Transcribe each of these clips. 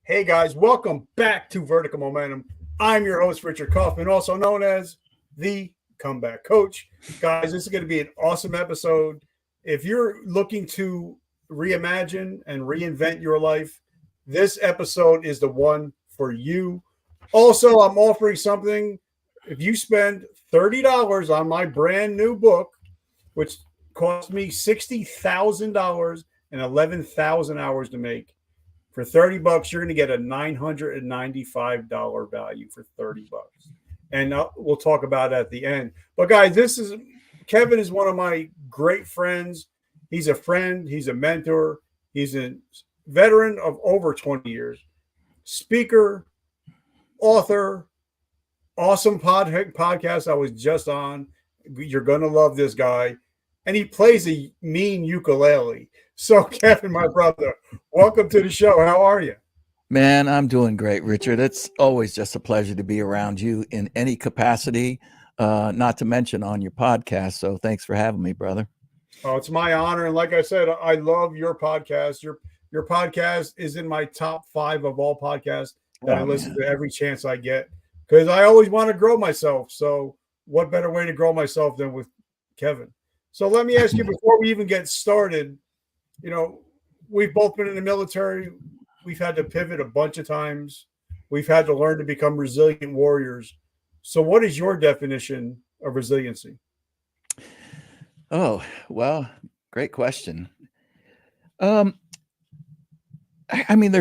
Hey guys, welcome back to Vertical Momentum. I'm your host, Richard Kaufman, also known as the Comeback Coach. Guys, this is going to be an awesome episode. If you're looking to reimagine and reinvent your life, this episode is the one for you. Also, I'm offering something. If you spend $30 on my brand new book, which cost me $60,000 and 11,000 hours to make, for $30, you're going to get a $995 value for $30. And we'll talk about it at the end. But guys, Kevin is one of my great friends. He's a friend. He's a mentor. He's a veteran of over 20 years. Speaker, author, awesome podcast I was just on. You're going to love this guy. And he plays a mean ukulele. So, Kevin, my brother, welcome to the show. How are you? Man, I'm doing great, Richard. It's always just a pleasure to be around you in any capacity, not to mention on your podcast. So thanks for having me, brother. Oh, it's my honor. And like I said, I love your podcast. Your podcast is in my top 5 of all podcasts that I listen to every chance I get, because I always want to grow myself. So what better way to grow myself than with Kevin? So let me ask you, before we even get started, we've both been in the military. We've had to pivot a bunch of times. We've had to learn to become resilient warriors. So what is your definition of resiliency? Oh, well, great question. There's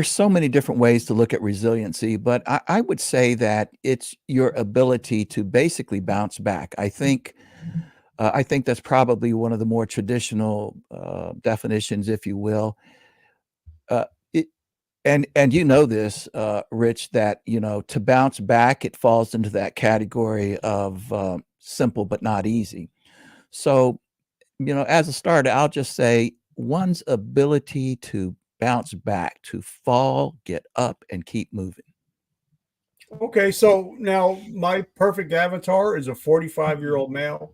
so many different ways to look at resiliency, but I would say that it's your ability to basically bounce back. I think that's probably one of the more traditional definitions, if you will. And you know this, Rich, that to bounce back, it falls into that category of simple but not easy. So, as a starter, I'll just say one's ability to bounce back, to fall, get up, and keep moving. Okay, so now my perfect avatar is a 45-year-old male,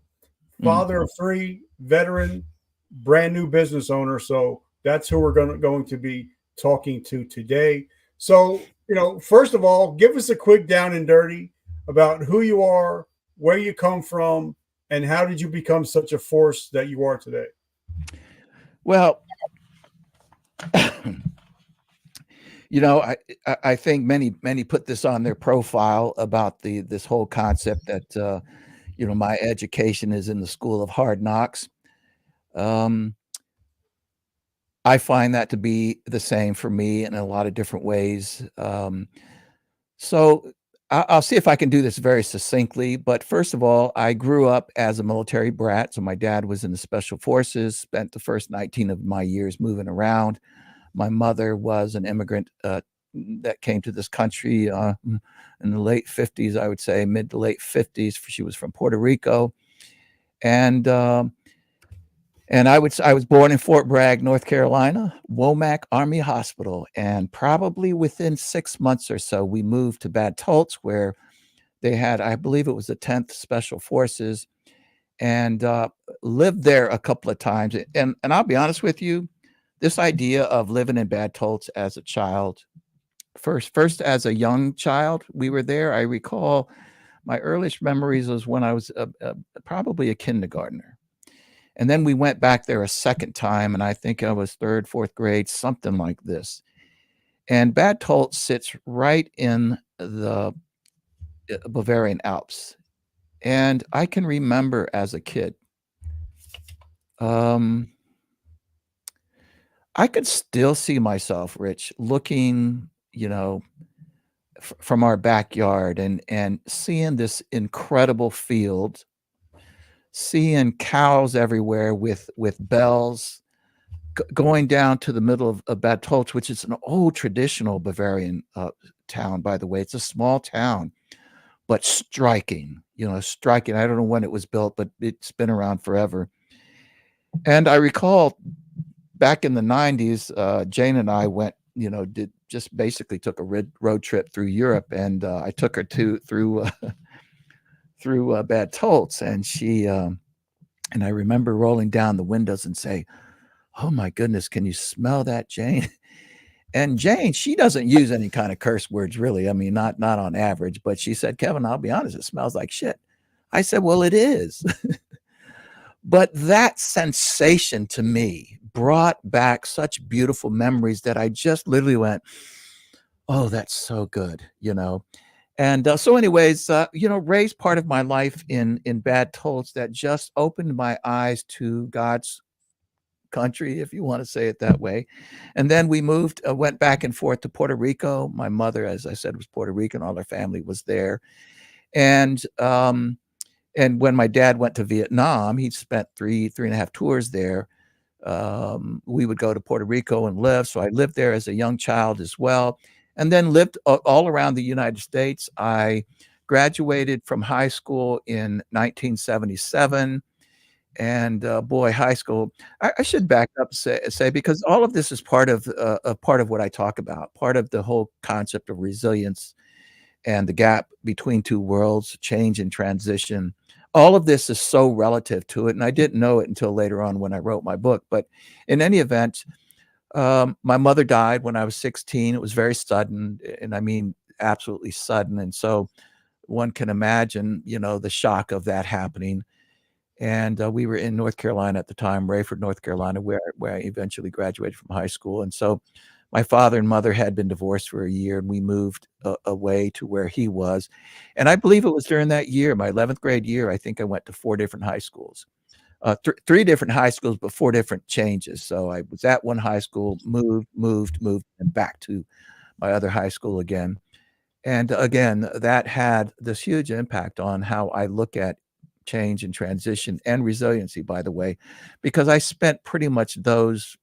father of 3, veteran, brand new business owner. So that's who we're going to be talking to today. So, first of all, give us a quick down and dirty about who you are, where you come from, and how did you become such a force that you are today? Well, I think many put this on their profile about this whole concept that my education is in the school of hard knocks. I find that to be the same for me in a lot of different ways. So I'll see if I can do this very succinctly. But first of all, I grew up as a military brat. So my dad was in the Special Forces, spent the first 19 of my years moving around. My mother was an immigrant that came to this country in the late 50s, I would say, mid to late 50s. She was from Puerto Rico. And I was born in Fort Bragg, North Carolina, Womack Army Hospital. And probably within 6 months or so, we moved to Bad Tolz, where they had, I believe it was the 10th Special Forces, and lived there a couple of times. And I'll be honest with you, this idea of living in Bad Tolz as a child, first as a young child, we were there. I recall my earliest memories was when I was probably a kindergartner. And then we went back there a second time, and I think I was 3rd, 4th grade, something like this. And Bad Tolz sits right in the Bavarian Alps. And I can remember as a kid, I could still see myself, Rich, looking, from our backyard and seeing this incredible field, seeing cows everywhere with bells, going down to the middle of Bad Tolz, which is an old traditional Bavarian town, by the way. It's a small town, but striking. I don't know when it was built, but it's been around forever. And I recall back in the 90s, Jane and I went, took a road trip through Europe, and I took her through Bad Tolz, and she and I remember rolling down the windows and say, "Oh my goodness, can you smell that, Jane?" And Jane, she doesn't use any kind of curse words, really. I mean, not on average, but she said, Kevin, I'll be honest, it smells like shit. I said, well, it is. But that sensation to me brought back such beautiful memories that I just literally went, oh, that's so good, And so anyways, raised part of my life in Bad Tolts that just opened my eyes to God's country, if you want to say it that way. And then we went back and forth to Puerto Rico. My mother, as I said, was Puerto Rican. All her family was there. And when my dad went to Vietnam, he spent three and a half tours there. We would go to Puerto Rico and live. So I lived there as a young child as well, and then lived all around the United States. I graduated from high school in 1977. And boy, high school, I should back up say because all of this is part of what I talk about, part of the whole concept of resilience and the gap between two worlds, change and transition. All of this is so relative to it. And I didn't know it until later on when I wrote my book. But in any event, my mother died when I was 16. It was very sudden. And I mean, absolutely sudden. And so one can imagine, the shock of that happening. And we were in North Carolina at the time, Rayford, North Carolina, where I eventually graduated from high school. And so my father and mother had been divorced for a year, and we moved away to where he was. And I believe it was during that year, my 11th grade year, I think I went to 4 different high schools, 3 different high schools, but 4 different changes. So I was at one high school, moved, and back to my other high school again. And again, that had this huge impact on how I look at change and transition and resiliency, by the way, because I spent pretty much those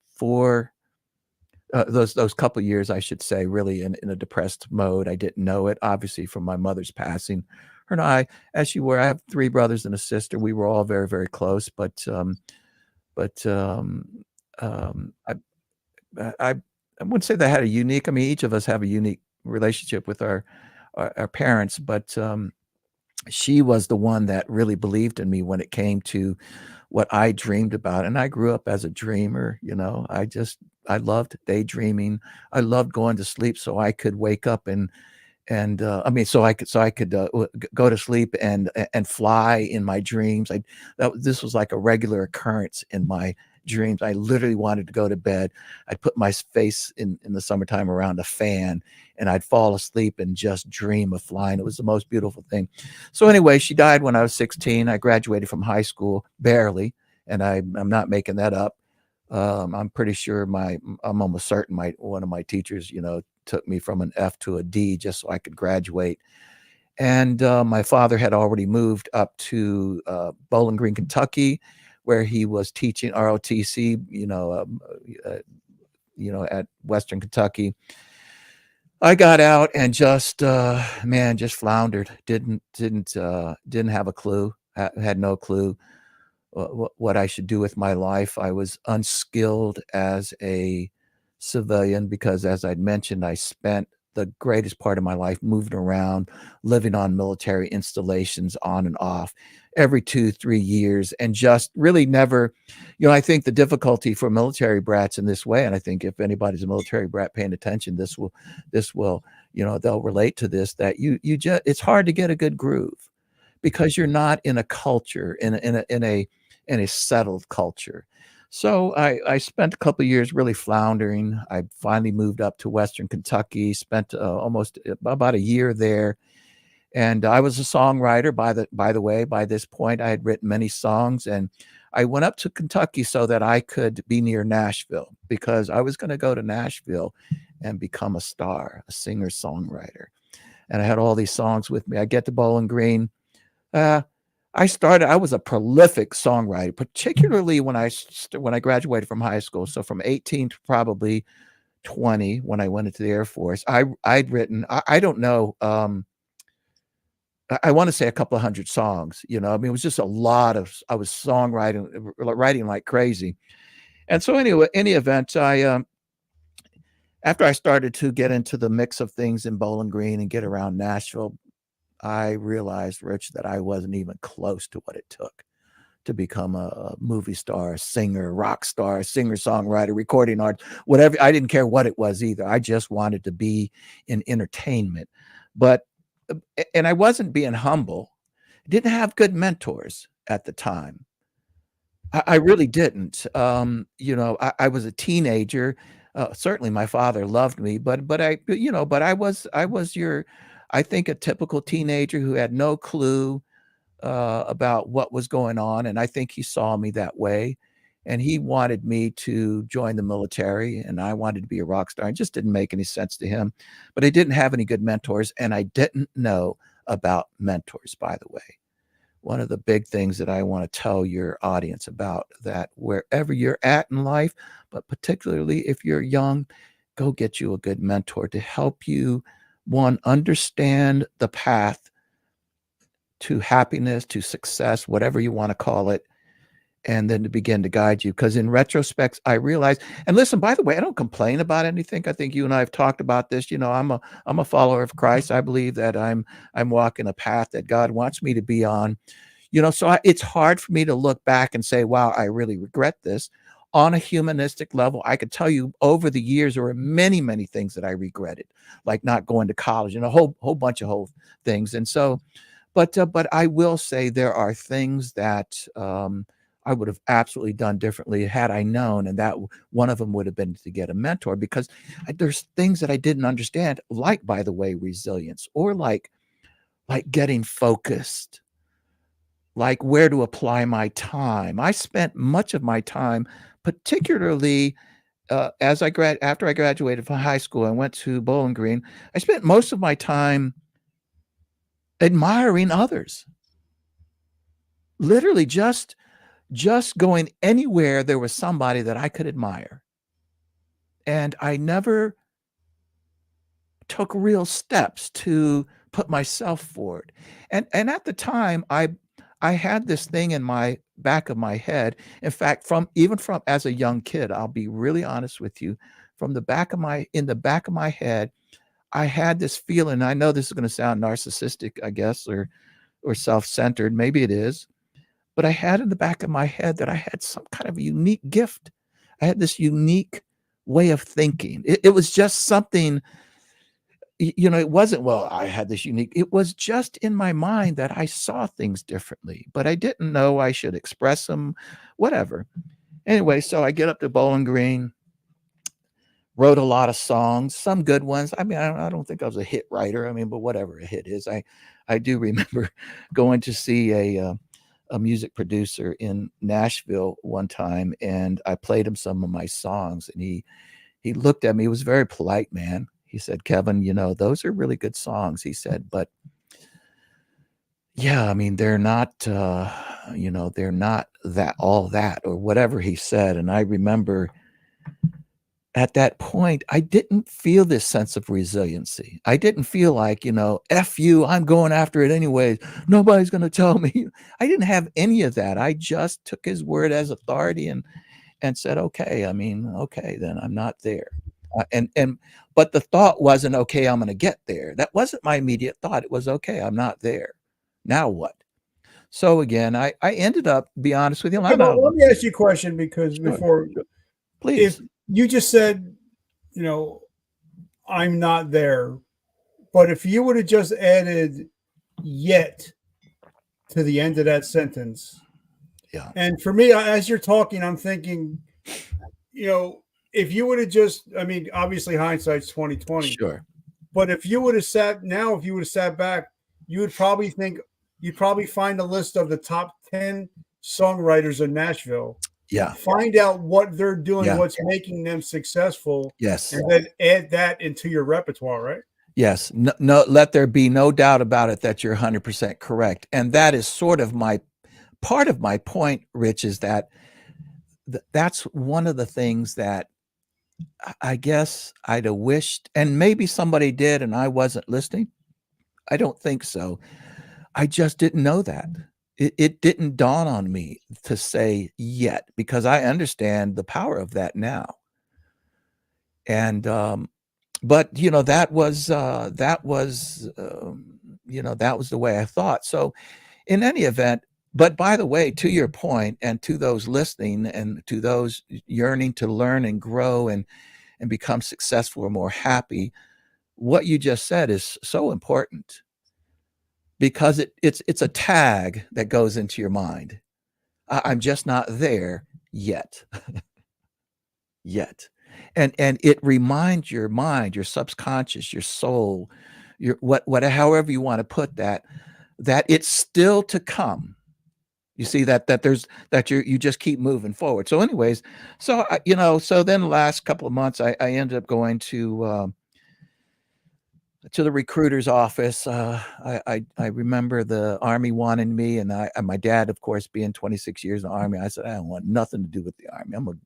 couple years, I should say, really in a depressed mode. I didn't know it, obviously, from my mother's passing. Her and I, as you were, I have 3 brothers and a sister. We were all very, very close, but I wouldn't say that I had a unique. I mean, each of us have a unique relationship with our parents, but she was the one that really believed in me when it came to what I dreamed about. And I grew up as a dreamer. I loved daydreaming. I loved going to sleep so I could wake up and so I could go to sleep and fly in my dreams. This was like a regular occurrence in my dreams. I literally wanted to go to bed. I'd put my face in the summertime around a fan, and I'd fall asleep and just dream of flying. It was the most beautiful thing. So anyway, she died when I was 16. I graduated from high school, barely, and I'm not making that up. I'm pretty sure I'm almost certain one of my teachers, took me from an F to a D just so I could graduate. And my father had already moved up to Bowling Green, Kentucky, where he was teaching ROTC, at Western Kentucky. I got out and just floundered. Didn't have a clue. Had no clue what I should do with my life. I was unskilled as a civilian because, as I'd mentioned, I spent the greatest part of my life moving around, living on military installations on and off every 2-3 years, and just really never, I think the difficulty for military brats in this way, and I think if anybody's a military brat paying attention, this will, they'll relate to this, that it's hard to get a good groove because you're not in a culture, in a settled culture. So I spent a couple of years really floundering. I finally moved up to Western Kentucky, spent almost about a year there. And I was a songwriter, by the way. By this point, I had written many songs, and I went up to Kentucky so that I could be near Nashville, because I was going to go to Nashville and become a star, a singer-songwriter. And I had all these songs with me. I get to Bowling Green. I was a prolific songwriter, particularly when I graduated from high school. So from 18 to probably 20, when I went into the Air Force, I'd written, I don't know, I want to say a couple of hundred songs. I mean, it was just I was songwriting, writing like crazy. And so anyway, any event, after I started to get into the mix of things in Bowling Green and get around Nashville, I realized, Rich, that I wasn't even close to what it took to become a movie star, singer, rock star, singer-songwriter, recording artist, whatever. I didn't care what it was either. I just wanted to be in entertainment. And I wasn't being humble. Didn't have good mentors at the time. I really didn't. I was a teenager. Certainly my father loved me, but I was I think a typical teenager who had no clue about what was going on. And I think he saw me that way. And he wanted me to join the military, and I wanted to be a rock star. It just didn't make any sense to him. But I didn't have any good mentors, and I didn't know about mentors, by the way. One of the big things that I want to tell your audience about that wherever you're at in life, but particularly if you're young, go get you a good mentor to help you, one, understand the path to happiness, to success, whatever you want to call it, and then to begin to guide you. Because in retrospect, I realized, and listen, by the way, I don't complain about anything. I think you and I have talked about this. I'm a follower of Christ. I believe that I'm walking a path that God wants me to be on. So it's hard for me to look back and say, wow, I really regret this. On a humanistic level, I could tell you over the years, there were many, many things that I regretted, like not going to college and a whole bunch of whole things. And so, but I will say there are things that I would have absolutely done differently had I known, and that one of them would have been to get a mentor, because there's things that I didn't understand, like, by the way, resilience, or like getting focused, like where to apply my time. I spent much of my time, particularly after I graduated from high school and went to Bowling Green. I spent most of my time admiring others, literally just going anywhere there was somebody that I could admire. And I never took real steps to put myself forward. And at the time, I had this thing in my back of my head. In fact, even from as a young kid, I'll be really honest with you, in the back of my head, I had this feeling. I know this is going to sound narcissistic, I guess, or self-centered. Maybe it is. But I had in the back of my head that I had some kind of a unique gift. I had this unique way of thinking. It was just something, it wasn't, well, I had this unique, it was just in my mind that I saw things differently, but I didn't know I should express them, whatever. Anyway, so I get up to Bowling Green, wrote a lot of songs, some good ones. I mean, I don't think I was a hit writer. I mean, but whatever a hit is, I do remember going to see a music producer in Nashville one time, and I played him some of my songs, and he looked at me. He was a very polite man. He said, "Kevin, those are really good songs." He said, "But yeah, I mean, they're not, they're not that all that," or whatever he said. And I remember at that point, I didn't feel this sense of resiliency. I didn't feel like, F you, I'm going after it anyways. Nobody's going to tell me. I didn't have any of that. I just took his word as authority and said, okay, then I'm not there. But the thought wasn't, okay, I'm going to get there. That wasn't my immediate thought. It was, okay, I'm not there. Now what? So again, I ended up, be honest with you. Okay, let me ask you a question, because before, please. If you just said, I'm not there, but if you would have just added yet to the end of that sentence. Yeah. And for me, as you're talking, I'm thinking, if you would have just, I mean, obviously hindsight's 2020. Sure. But if you would have sat back, you'd probably find a list of the top 10 songwriters in Nashville. Yeah. Find out what they're doing, Yeah. what's making them successful. Yes. And then add that into your repertoire, right? Yes. No, let there be no doubt about it that you're 100% correct. And that is sort of part of my point, Rich, is that that's one of the things that I guess I'd have wished, and maybe somebody did and I wasn't listening. I don't think so. I just didn't know that. It didn't dawn on me to say yet, because I understand the power of that now. And, but that was the way I thought. So in any event, But by the way, to your point, and to those listening, and to those yearning to learn and grow and become successful or more happy, what you just said is so important, because it's a tag that goes into your mind. I'm just not there yet. Yet. And it reminds your mind, your subconscious, your soul, your however you want to put that it's still to come. You see that you just keep moving forward. So anyways, so so then the last couple of months I ended up going to the recruiter's office. I remember the Army wanted me, and my dad, of course, being 26 years in the Army, I said, I don't want nothing to do with the Army. I'm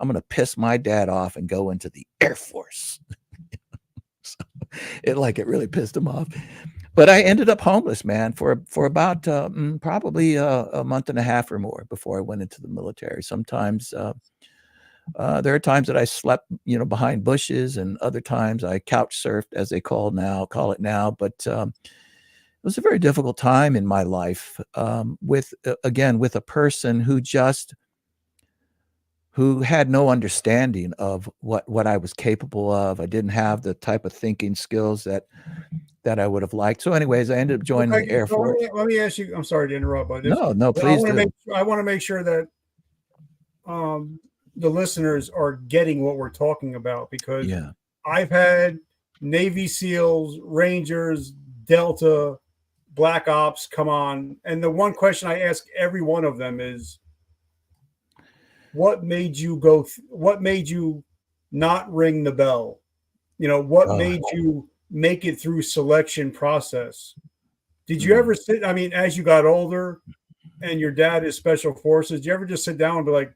gonna piss my dad off and go into the Air Force. So it really pissed him off. But I ended up homeless, man, for about probably a month and a half or more before I went into the military. Sometimes there are times that I slept, behind bushes, and other times I couch surfed, as they call it now. But it was a very difficult time in my life, with a person who had no understanding of what I was capable of. I didn't have the type of thinking skills that I would have liked. So anyways, I ended up joining the Air Force. Let me ask you, I'm sorry to interrupt, but No, please do. I want to make sure that the listeners are getting what we're talking about, because I've had Navy SEALs, Rangers, Delta, Black Ops come on, and the one question I ask every one of them is, what made you not ring the bell? What made you make it through selection process? Did you ever sit, as you got older and your dad is special forces, did you ever just sit down and be like,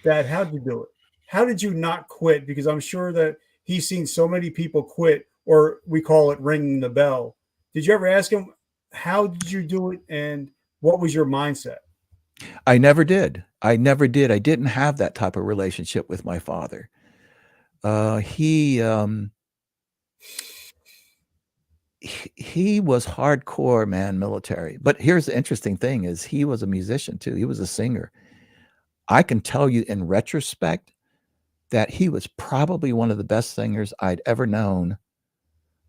Dad, how'd you do it? How did you not quit? Because I'm sure that he's seen so many people quit, or we call it ringing the bell. Did you ever ask him, how did you do it? And what was your mindset? I never did. I didn't have that type of relationship with my father. He was hardcore, man, military. But here's the interesting thing is he was a musician too. He was a singer. I can tell you in retrospect that he was probably one of the best singers I'd ever known,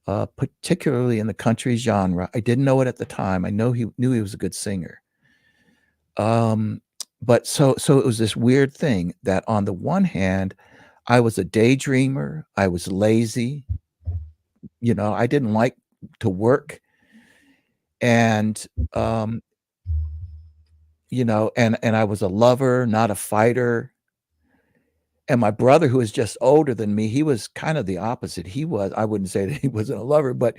particularly in the country genre. I didn't know it at the time. I knew he was a good singer. But so it was this weird thing that on the one hand, I was a daydreamer. I was lazy. I didn't like to work. And, and I was a lover, not a fighter. And my brother, who was just older than me, he was kind of the opposite. I wouldn't say that he wasn't a lover, but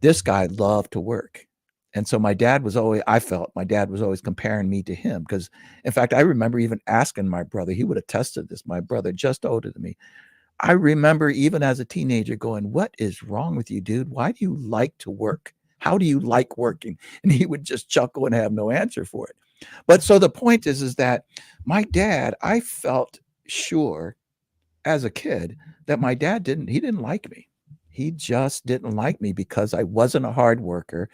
this guy loved to work. And so I felt my dad was always comparing me to him, because in fact, I remember even asking my brother, he would attest to this, my brother, just older than me. I remember even as a teenager going, what is wrong with you, dude? Why do you like to work? How do you like working? And he would just chuckle and have no answer for it. But so the point is that my dad, I felt sure as a kid that my dad didn't like me. He just didn't like me because I wasn't a hard worker.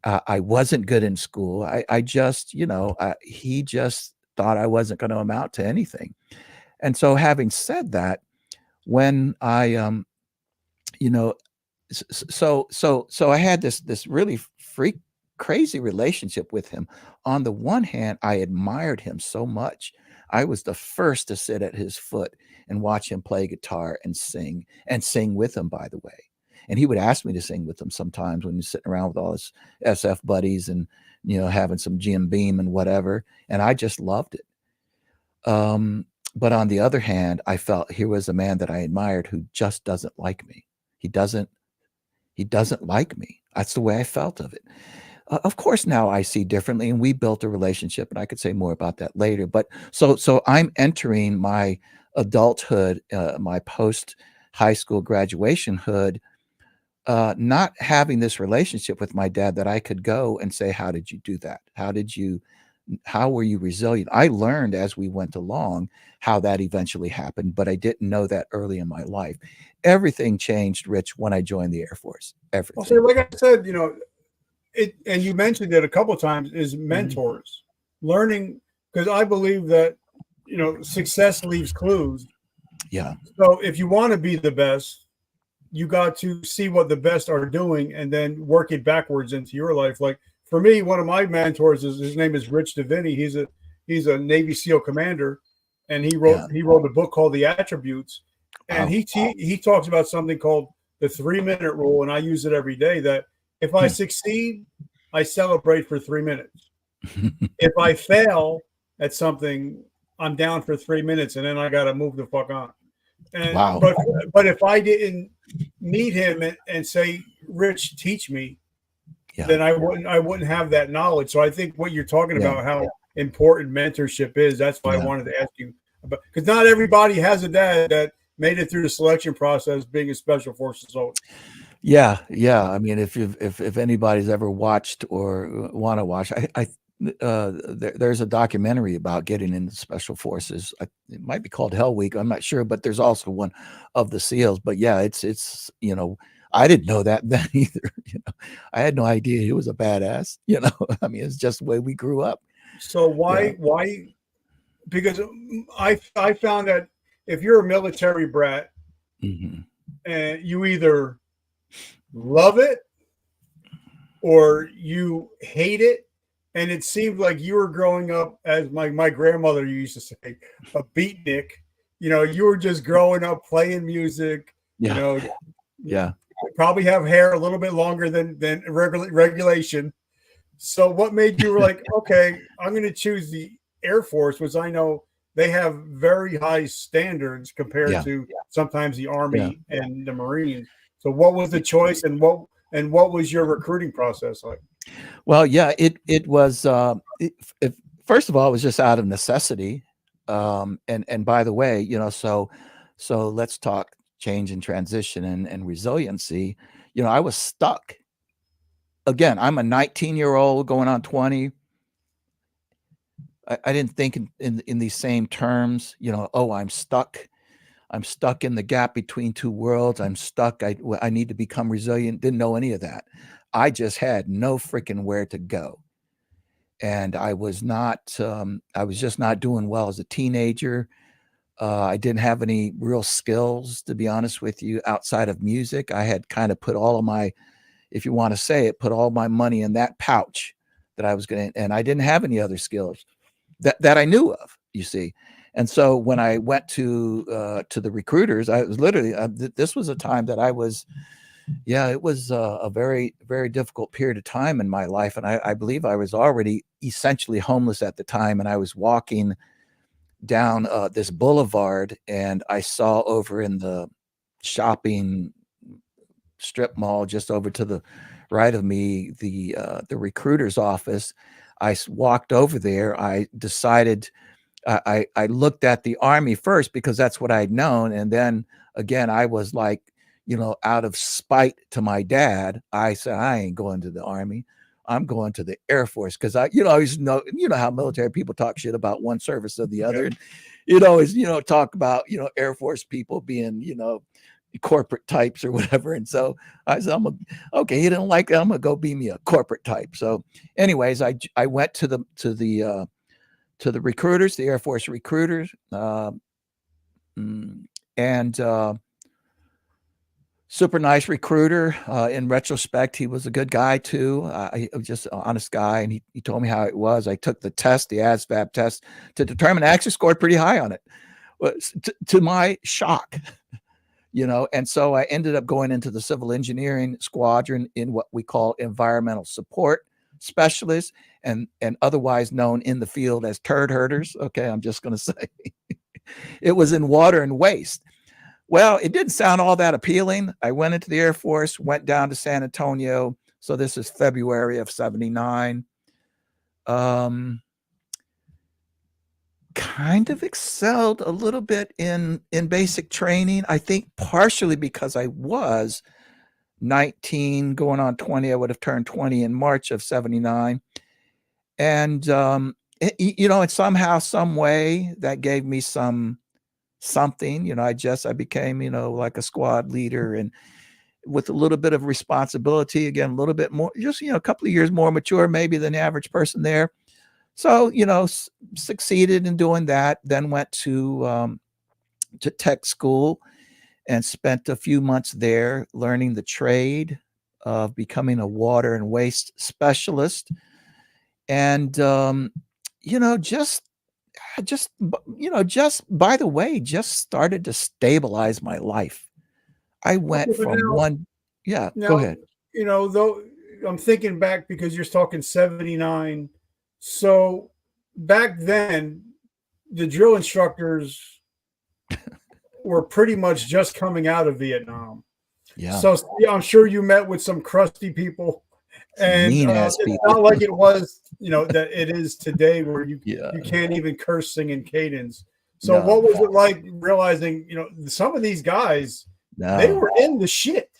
I wasn't good in school. I just, he just thought I wasn't going to amount to anything. And so having said that, when I, so I had this really crazy relationship with him. On the one hand, I admired him so much. I was the first to sit at his foot and watch him play guitar and sing with him, by the way. And he would ask me to sing with him sometimes when he's sitting around with all his SF buddies and, having some Jim Beam and whatever. And I just loved it. But on the other hand, I felt here was a man that I admired who just doesn't like me. He doesn't like me. That's the way I felt of it. Of course, now I see differently, and we built a relationship, and I could say more about that later. But so I'm entering my adulthood, my post high school graduation hood, not having this relationship with my dad that I could go and say, how did you do that? How were you resilient? I learned as we went along how that eventually happened, but I didn't know that early in my life. Everything changed, Rich, when I joined the Air Force. Everything. Well, so like I said, and you mentioned it a couple of times, is mentors. learning, because I believe that, success leaves clues. Yeah. So if you want to be the best, you got to see what the best are doing and then work it backwards into your life. Like for me, one of my mentors his name is Rich Deviney. He's a Navy SEAL commander, and he wrote a book called The Attributes, and he talks about something called the 3-minute rule, and I use it every day. That if I succeed, I celebrate for 3 minutes. If I fail at something, I'm down for 3 minutes, and then I got to move the fuck on. And but if I didn't meet him and say, Rich, teach me, then I wouldn't have that knowledge. So I think what you're talking about, how important mentorship is, that's why I wanted to ask you about, because not everybody has a dad that made it through the selection process being a special forces soldier. Yeah. I mean, if anybody's ever watched or want to watch, there's a documentary about getting into special forces. It might be called Hell Week. I'm not sure, but there's also one of the SEALs. But yeah, it's I didn't know that then either. I had no idea he was a badass. I mean, it's just the way we grew up. So why? Because I found that if you're a military brat, and you either love it or you hate it. And it seemed like you were growing up, as my grandmother used to say, a beatnik. You were just growing up playing music. Probably have hair a little bit longer than regulation. So what made you like, okay, I'm going to choose the Air Force, which I know they have very high standards compared to sometimes the Army and the Marines. So what was the choice, and what was your recruiting process like? Well, yeah, it was. First of all, it was just out of necessity. And by the way, so let's talk change and transition and resiliency. I was stuck. Again, I'm a 19-year-old going on 20. I didn't think in these same terms. I'm stuck. I'm stuck in the gap between two worlds. I'm stuck. I need to become resilient. Didn't know any of that. I just had no freaking where to go. And I was just not doing well as a teenager. I didn't have any real skills, to be honest with you, outside of music. I had kind of put all of my, if you want to say it, put all my money in that pouch that I was going to, and I didn't have any other skills that I knew of, you see. And so when I went to the recruiters, I was literally, this was a time that I was, it was a very, very difficult period of time in my life. And I believe I was already essentially homeless at the time. And I was walking down this boulevard, and I saw over in the shopping strip mall just over to the right of me, the recruiter's office. I walked over there. I decided I looked at the Army first because that's what I'd known. And then again, I was like, out of spite to my dad, I said, I ain't going to the Army. I'm going to the Air Force. Cause I always know, how military people talk shit about one service or the other. And always, talk about, Air Force people being, corporate types or whatever. And so I said, okay, he didn't like it. I'm going to go be me a corporate type. So anyways, I went to the recruiters, the Air Force recruiters, and super nice recruiter. In retrospect, he was a good guy too. He was just an honest guy, and he told me how it was. I took the test, the ASVAB test, to determine. I actually scored pretty high on it, to my shock. And so I ended up going into the civil engineering squadron in what we call environmental support specialists, and otherwise known in the field as turd herders. Okay, I'm just going to say it was in water and waste. Well, it didn't sound all that appealing. I went into the Air Force, went down to San Antonio. So this is February of 79. Kind of excelled a little bit in basic training. I think partially because I was 19 going on 20. I would have turned 20 in March of 79. And, in somehow, some way that gave me something, I became, like a squad leader, and with a little bit of responsibility, again, a little bit more, just, a couple of years more mature maybe than the average person there. So, succeeded in doing that, then went to tech school and spent a few months there learning the trade of becoming a water and waste specialist. And, just by the way, just started to stabilize my life. I Okay, went but from one, yeah, go now, ahead. though I'm thinking back because you're talking 79. So back then, the drill instructors were pretty much just coming out of Vietnam. Yeah, So yeah, I'm sure you met with some crusty people, some and mean ass it's people. not like it was, that it is today, where Yeah, you can't even curse singing cadence. So no, what was it like realizing, some of these guys, they no. were in the shit,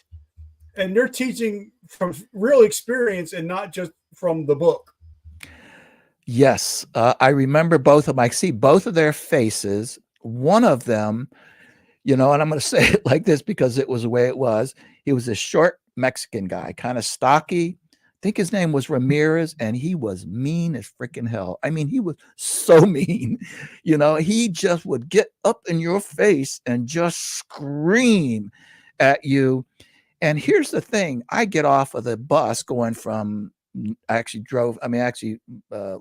and they're teaching from real experience and not just from the book. Yes, I remember both of their faces. One of them, and I'm going to say it like this because it was the way it was. He was a short Mexican guy, kind of stocky. I think his name was Ramirez, and he was mean as freaking hell. I mean, he was so mean. He just would get up in your face and just scream at you. And here's the thing: I get off of the bus going from, I actually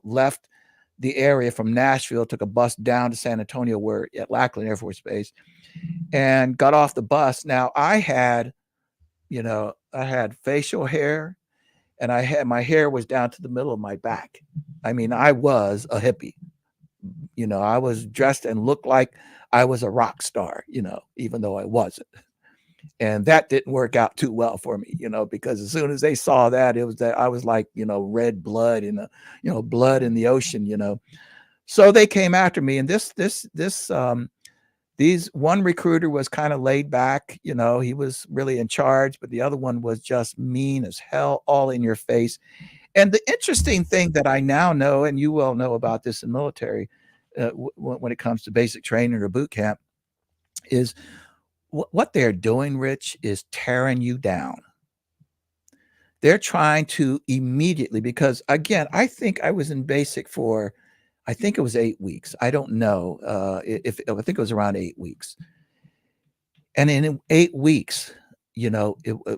left the area from Nashville, took a bus down to San Antonio, where at Lackland Air Force Base, and got off the bus. Now I had facial hair, and my hair was down to the middle of my back. I mean, I was a hippie. I was dressed and looked like I was a rock star, even though I wasn't. And that didn't work out too well for me, because as soon as they saw that, it was that I was like, red blood in blood in the ocean. So they came after me, and these one recruiter was kind of laid back, he was really in charge, but the other one was just mean as hell, all in your face. And the interesting thing that I now know, and you well know about this in military, when it comes to basic training or boot camp, is what they're doing, Rich, is tearing you down. They're trying to immediately, because again, I think I was in basic for, I think it was 8 weeks. I don't know I think it was around 8 weeks. And in 8 weeks,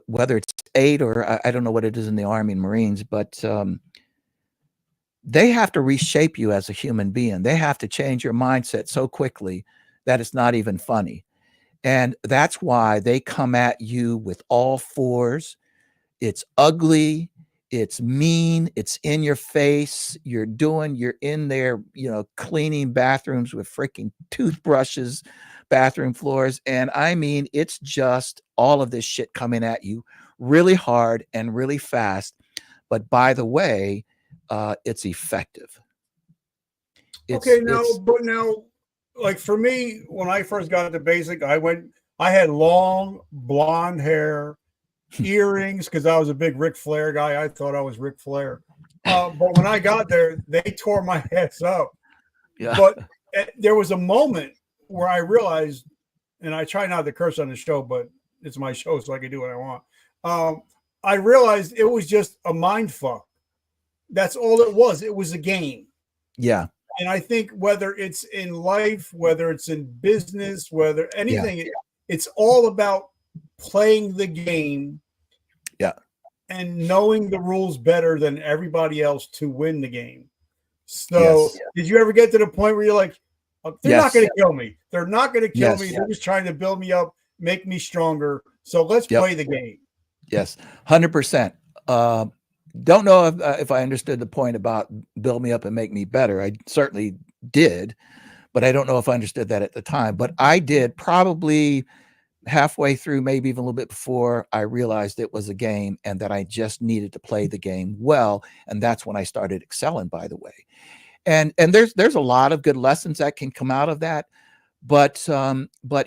whether it's 8 or I don't know what it is in the Army and Marines, but they have to reshape you as a human being. They have to change your mindset so quickly that it's not even funny. And that's why they come at you with all fours. It's ugly. It's mean. It's in your face. You're in there, cleaning bathrooms with freaking toothbrushes, bathroom floors. And I mean, it's just all of this shit coming at you really hard and really fast. But by the way, it's effective. Okay, now, like for me, when I first got into basic, I had long blonde hair, earrings, because I was a big Ric Flair guy. I thought I was Ric Flair. But when I got there, they tore my ass up. Yeah. But there was a moment where I realized, and I try not to curse on the show, but it's my show, so I can do what I want. I realized it was just a mind fuck. That's all it was. It was a game. Yeah. And I think whether it's in life, whether it's in business, whether anything, it's all about playing the game. Yeah. And knowing the rules better than everybody else to win the game. So did you ever get to the point where you're like, they're not going to kill me. They're not going to kill me. They're just trying to build me up, make me stronger. So let's play the game. Yes, 100%. Don't know if I understood the point about build me up and make me better. I certainly did, but I don't know if I understood that at the time. But I did probably halfway through, maybe even a little bit before I realized it was a game and that I just needed to play the game well. And that's when I started excelling, by the way. And there's a lot of good lessons that can come out of that. But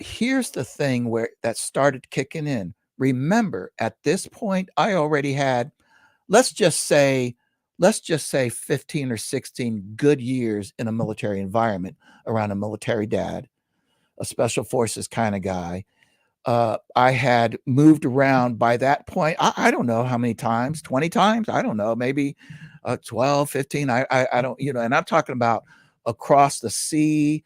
here's the thing where that started kicking in. Remember, at this point, I already had, let's just say 15 or 16 good years in a military environment around a military dad, a special forces kind of guy. I had moved around by that point. I don't know how many times, 20 times. I don't know, maybe 12, 15. I don't, and I'm talking about across the sea,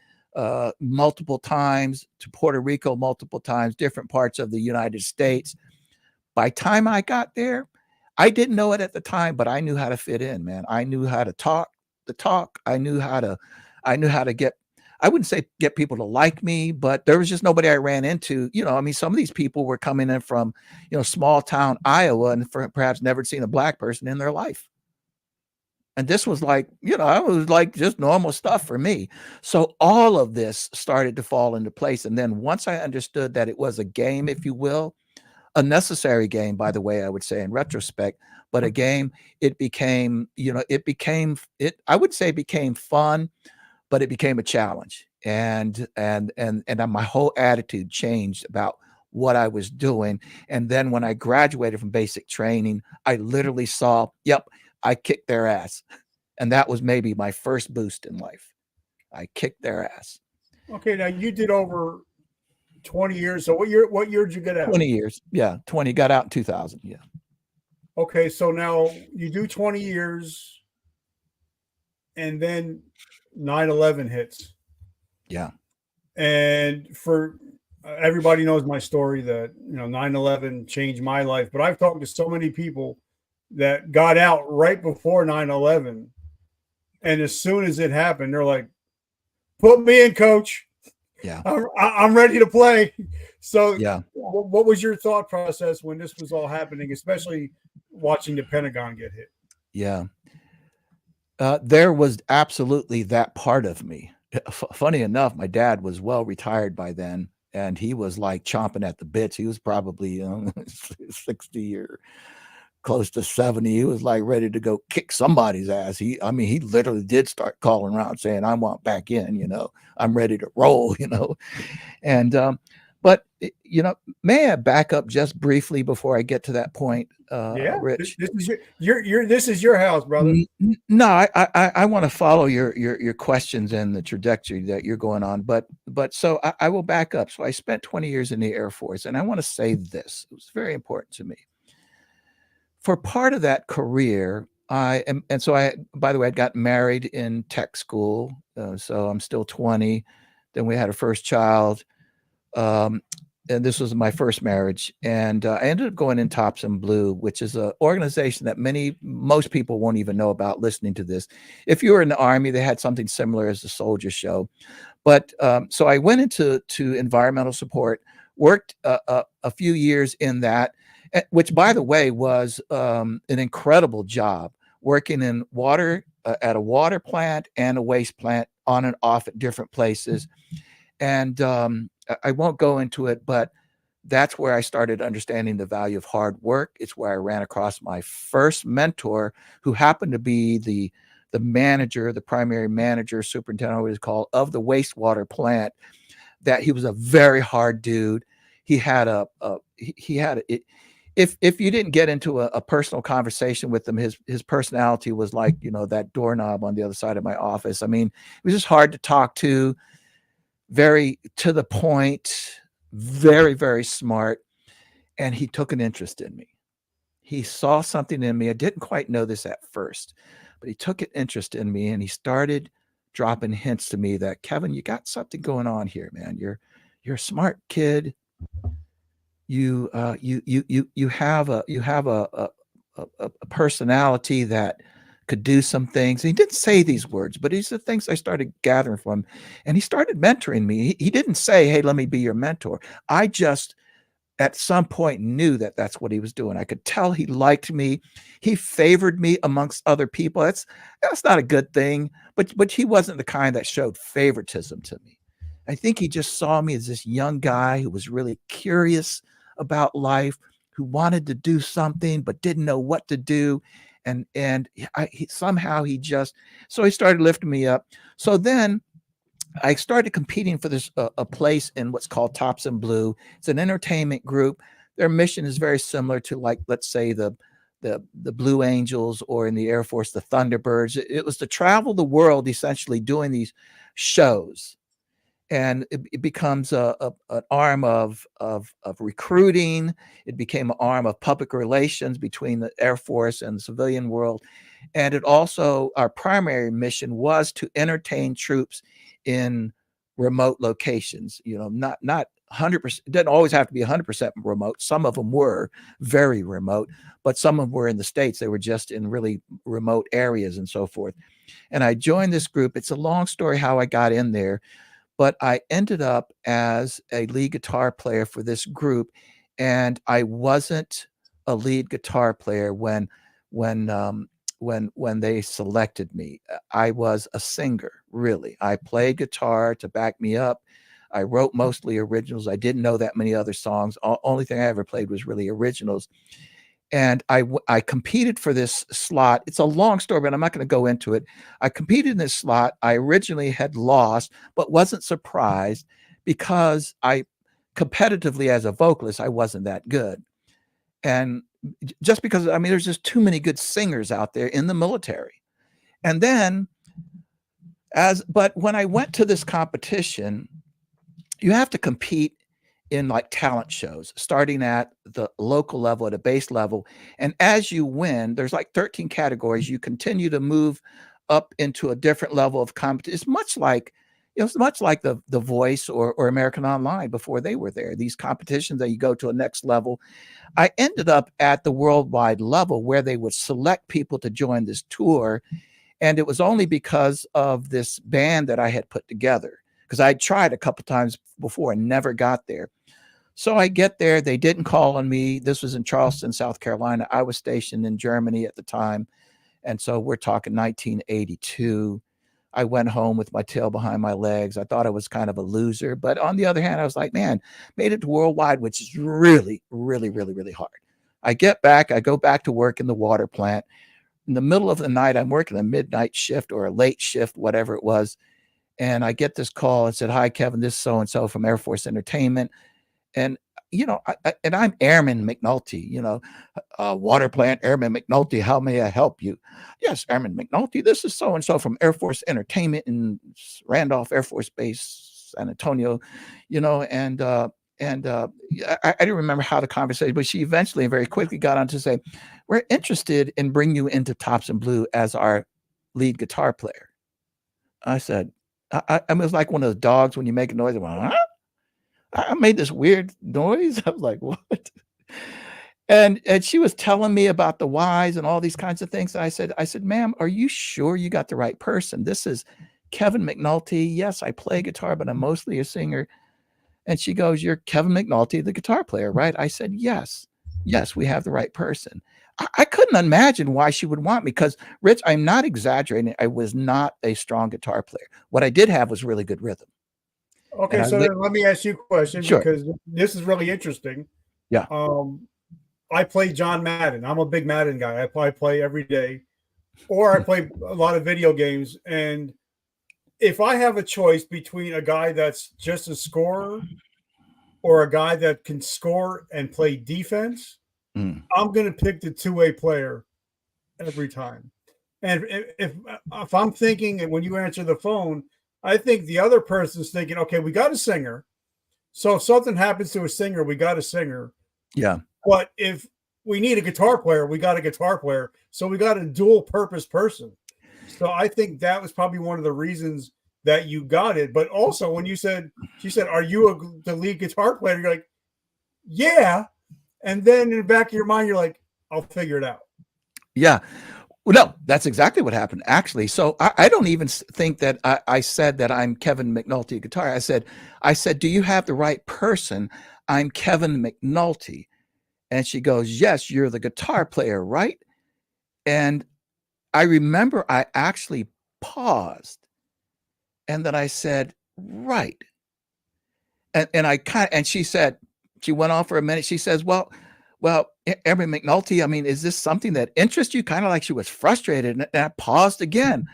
multiple times, to Puerto Rico multiple times, different parts of the United States. By time I got there, I didn't know it at the time, but I knew how to fit in, man. I knew how to talk the talk. I knew how to get, I wouldn't say get people to like me, but there was just nobody I ran into. I mean, some of these people were coming in from, small town Iowa and perhaps never seen a black person in their life. And this was like, it was like just normal stuff for me. So all of this started to fall into place. And then once I understood that it was a game, if you will, a necessary game, by the way, I would say in retrospect, but a game, it became, I would say it became fun, but it became a challenge. And my whole attitude changed about what I was doing. And then when I graduated from basic training, I literally saw, yep, I kicked their ass. And that was maybe my first boost in life. I kicked their ass. Okay, now you did over 20 years. So what year did you get out? 20 years. Yeah, 20. Got out in 2000. Yeah. Okay, so now you do 20 years and then 9/11 hits. Yeah. And for everybody knows my story that 9/11 changed my life, but I've talked to so many people that got out right before 9/11, and as soon as it happened, they're like, "Put me in, coach. Yeah, I'm ready to play." So, yeah. What was your thought process when this was all happening, especially watching the Pentagon get hit? Yeah. There was absolutely that part of me. Funny enough, my dad was well retired by then, and he was like chomping at the bits. He was probably 60 or close to 70. He was like ready to go kick somebody's ass. He literally did start calling around saying, "I want back in, I'm ready to roll," And but may I back up just briefly before I get to that point, Yeah, Rich? this is this is your house, brother. No, I want to follow your questions and the trajectory that you're going on, but so I will back up. So I spent 20 years in the Air Force, and I want to say this. It was very important to me. For part of that career, by the way, I got married in tech school, so I'm still 20. Then we had a first child. And this was my first marriage. And I ended up going in Thompson Blue, which is an organization that most people won't even know about listening to this. If you were in the Army, they had something similar as the Soldier Show. But so I went into environmental support, worked a few years in that, which, by the way, was an incredible job, working in water, at a water plant and a waste plant, on and off at different places. And I won't go into it, but that's where I started understanding the value of hard work. It's where I ran across my first mentor, who happened to be the manager, the primary manager, superintendent, what it's called, of the wastewater plant. That he was a very hard dude. He had if you didn't get into a personal conversation with him, his personality was like, that doorknob on the other side of my office. I mean, it was just hard to talk to. Very to the point, very, very smart. And he took an interest in me. He saw something in me. I didn't quite know this at first, but he took an interest in me, and he started dropping hints to me that, "Kevin, you got something going on here, man. You're a smart kid. You have a personality that could do some things." And he didn't say these words, but these are things I started gathering from him. And he started mentoring me. He didn't say, "Hey, let me be your mentor." I just, at some point, knew that that's what he was doing. I could tell he liked me. He favored me amongst other people. That's not a good thing, but he wasn't the kind that showed favoritism to me. I think he just saw me as this young guy who was really curious about life, who wanted to do something but didn't know what to do. And somehow so he started lifting me up. So then I started competing for this a place in what's called Thompson Blue. It's an entertainment group. Their mission is very similar to, like, let's say the Blue Angels, or in the Air Force, the Thunderbirds. It was to travel the world, essentially doing these shows. and it becomes an arm of recruiting. It became an arm of public relations between the Air Force and the civilian world. And it also, our primary mission was to entertain troops in remote locations, not 100%. It didn't always have to be 100% remote. Some of them were very remote, but some of them were in the States. They were just in really remote areas and so forth. And I joined this group. It's a long story how I got in there, but I ended up as a lead guitar player for this group, and I wasn't a lead guitar player when they selected me. I was a singer, really. I played guitar to back me up. I wrote mostly originals. I didn't know that many other songs. Only thing I ever played was really originals. And I competed for this slot. It's a long story, but I'm not going to go into it. I competed in this slot. I originally had lost, but wasn't surprised because competitively as a vocalist, I wasn't that good. And just because, there's just too many good singers out there in the military. And then but when I went to this competition, you have to compete in like talent shows, starting at the local level, at a base level. And as you win, there's like 13 categories. You continue to move up into a different level of competition. It's much like, it's much like the Voice or American Online before they were there. These competitions that you go to a next level. I ended up at the worldwide level where they would select people to join this tour. And it was only because of this band that I had put together, because I tried a couple times before and never got there. So I get there. They didn't call on me. This was in Charleston, South Carolina. I was stationed in Germany at the time. And so we're talking 1982. I went home with my tail behind my legs. I thought I was kind of a loser. But on the other hand, I was like, man, made it to worldwide, which is really, really, really, really hard. I get back. I go back to work in the water plant. In the middle of the night, I'm working a midnight shift or a late shift, whatever it was. And I get this call and said, hi, Kevin, this is so-and-so from Air Force Entertainment. And, and I'm Airman McNulty, water plant Airman McNulty. How may I help you? Yes, Airman McNulty. This is so-and-so from Air Force Entertainment in Randolph Air Force Base, San Antonio, and I didn't remember how the conversation, but she eventually and very quickly got on to say, we're interested in bringing you into Thompson Blue as our lead guitar player. I said, it was like one of those dogs when you make a noise. I made this weird noise. I was like, what? And she was telling me about the whys and all these kinds of things. I said, ma'am, are you sure you got the right person? This is Kevin McNulty. Yes, I play guitar, but I'm mostly a singer. And she goes, you're Kevin McNulty, the guitar player, right? I said, yes, we have the right person. I couldn't imagine why she would want me because, Rich, I'm not exaggerating. I was not a strong guitar player. What I did have was really good rhythm. Okay, so then let me ask you a question, sure, because this is really interesting. Yeah. I play John Madden. I'm a big Madden guy. I play every day, or I play a lot of video games. And if I have a choice between a guy that's just a scorer or a guy that can score and play defense, I'm going to pick the two-way player every time. And if I'm thinking, and when you answer the phone, I think the other person's thinking, okay, we got a singer. So if something happens to a singer, we got a singer. Yeah. But if we need a guitar player, we got a guitar player. So we got a dual purpose person. So I think that was probably one of the reasons that you got it. But also when she said, are you the lead guitar player? You're like, yeah. And then in the back of your mind, you're like, I'll figure it out. Yeah. Well, no, that's exactly what happened, actually. So I don't even think that I said that I'm Kevin McNulty guitar. I said, do you have the right person? I'm Kevin McNulty. And she goes, yes, you're the guitar player, right? And I remember I actually paused. And then I said, right. And she said, she went on for a minute. She says, well, Ernie McNulty, is this something that interests you? Kind of like she was frustrated. And I paused again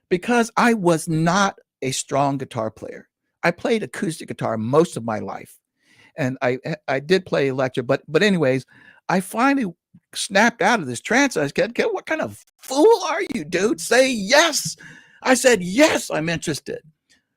because I was not a strong guitar player. I played acoustic guitar most of my life. And I did play electric, but anyways, I finally snapped out of this trance. I said, what kind of fool are you, dude? Say yes. I said, yes, I'm interested.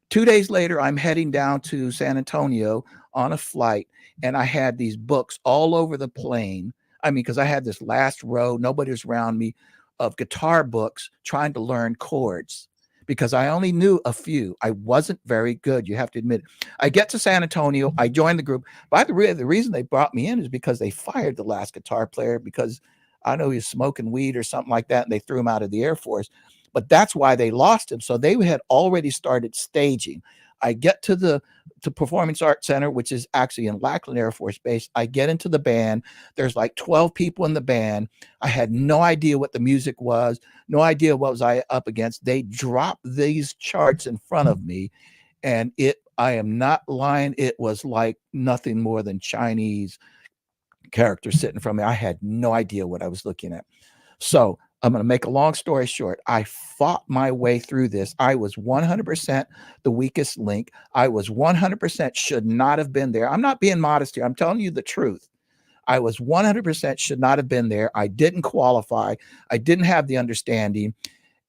2 days later, I'm heading down to San Antonio on a flight, and I had these books all over the plane. I mean, because I had this last row, nobody was around me, of guitar books trying to learn chords because I only knew a few. I wasn't very good, you have to admit it. I get to San Antonio, I joined the group. By the way, the reason they brought me in is because they fired the last guitar player because I know he was smoking weed or something like that, and they threw him out of the Air Force. But that's why they lost him. So they had already started staging. I get to the Performance Arts Center, which is actually in Lackland Air Force Base. I get into the band. There's like 12 people in the band. I had no idea what the music was, no idea what was I up against. They dropped these charts in front of me, and I am not lying, it was like nothing more than Chinese characters sitting in front of me. I had no idea what I was looking at. So I'm going to make a long story short. I fought my way through this. I was 100% the weakest link. I was 100% should not have been there. I'm not being modest here. I'm telling you the truth. I was 100% should not have been there. I didn't qualify. I didn't have the understanding.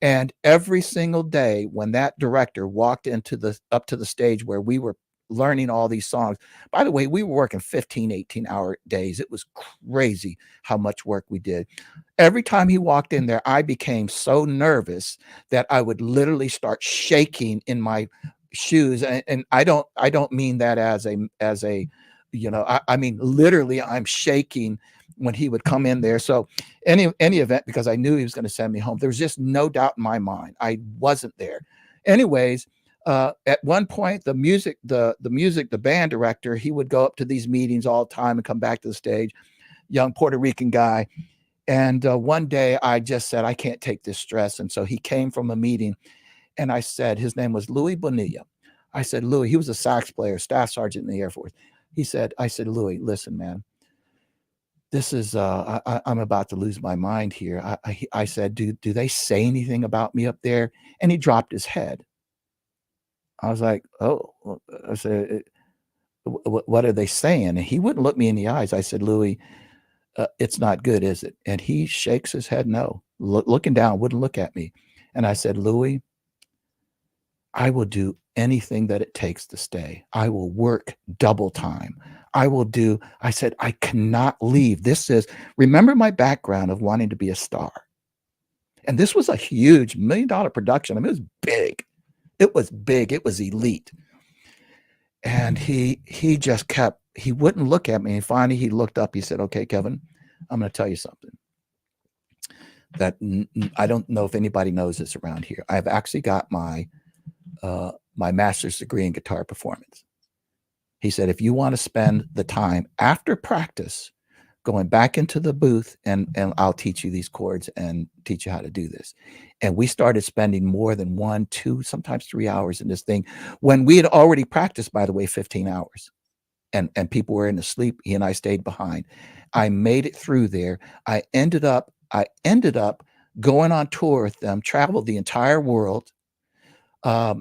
And every single day when that director walked up to the stage where we were learning all these songs, by the way, we were working 15, 18-hour days. It was crazy how much work we did. Every time he walked in there, I became so nervous that I would literally start shaking in my shoes. And I don't mean that as a, I mean, literally I'm shaking when he would come in there. So any event, because I knew he was going to send me home, there was just no doubt in my mind. I wasn't there. Anyways, at one point, the band director, he would go up to these meetings all the time and come back to the stage, young Puerto Rican guy. And one day I just said, I can't take this stress. And so he came from a meeting, and I said, his name was Louis Bonilla. I said, Louis, he was a sax player, staff sergeant in the Air Force. I said, Louis, listen, man, this is, I'm about to lose my mind here. I said, do they say anything about me up there? And he dropped his head. I was like, oh, I said, what are they saying? And he wouldn't look me in the eyes. I said, Louis, it's not good, is it? And he shakes his head no, looking down, wouldn't look at me. And I said, Louis, I will do anything that it takes to stay. I will work double time. I said, I cannot leave. Remember my background of wanting to be a star. And this was a huge $1 million production. I mean, it was big. It was big. It was elite. And he wouldn't look at me. And finally he looked up. He said, okay, Kevin, I'm going to tell you something that I don't know if anybody knows this around here. I've actually got my master's degree in guitar performance. He said, if you want to spend the time after practice going back into the booth, and I'll teach you these chords and teach you how to do this. And we started spending more than 1, 2, sometimes 3 hours in this thing when we had already practiced, by the way, 15 hours. And people were in the sleep. He and I stayed behind. I made it through there. I ended up going on tour with them, traveled the entire world. I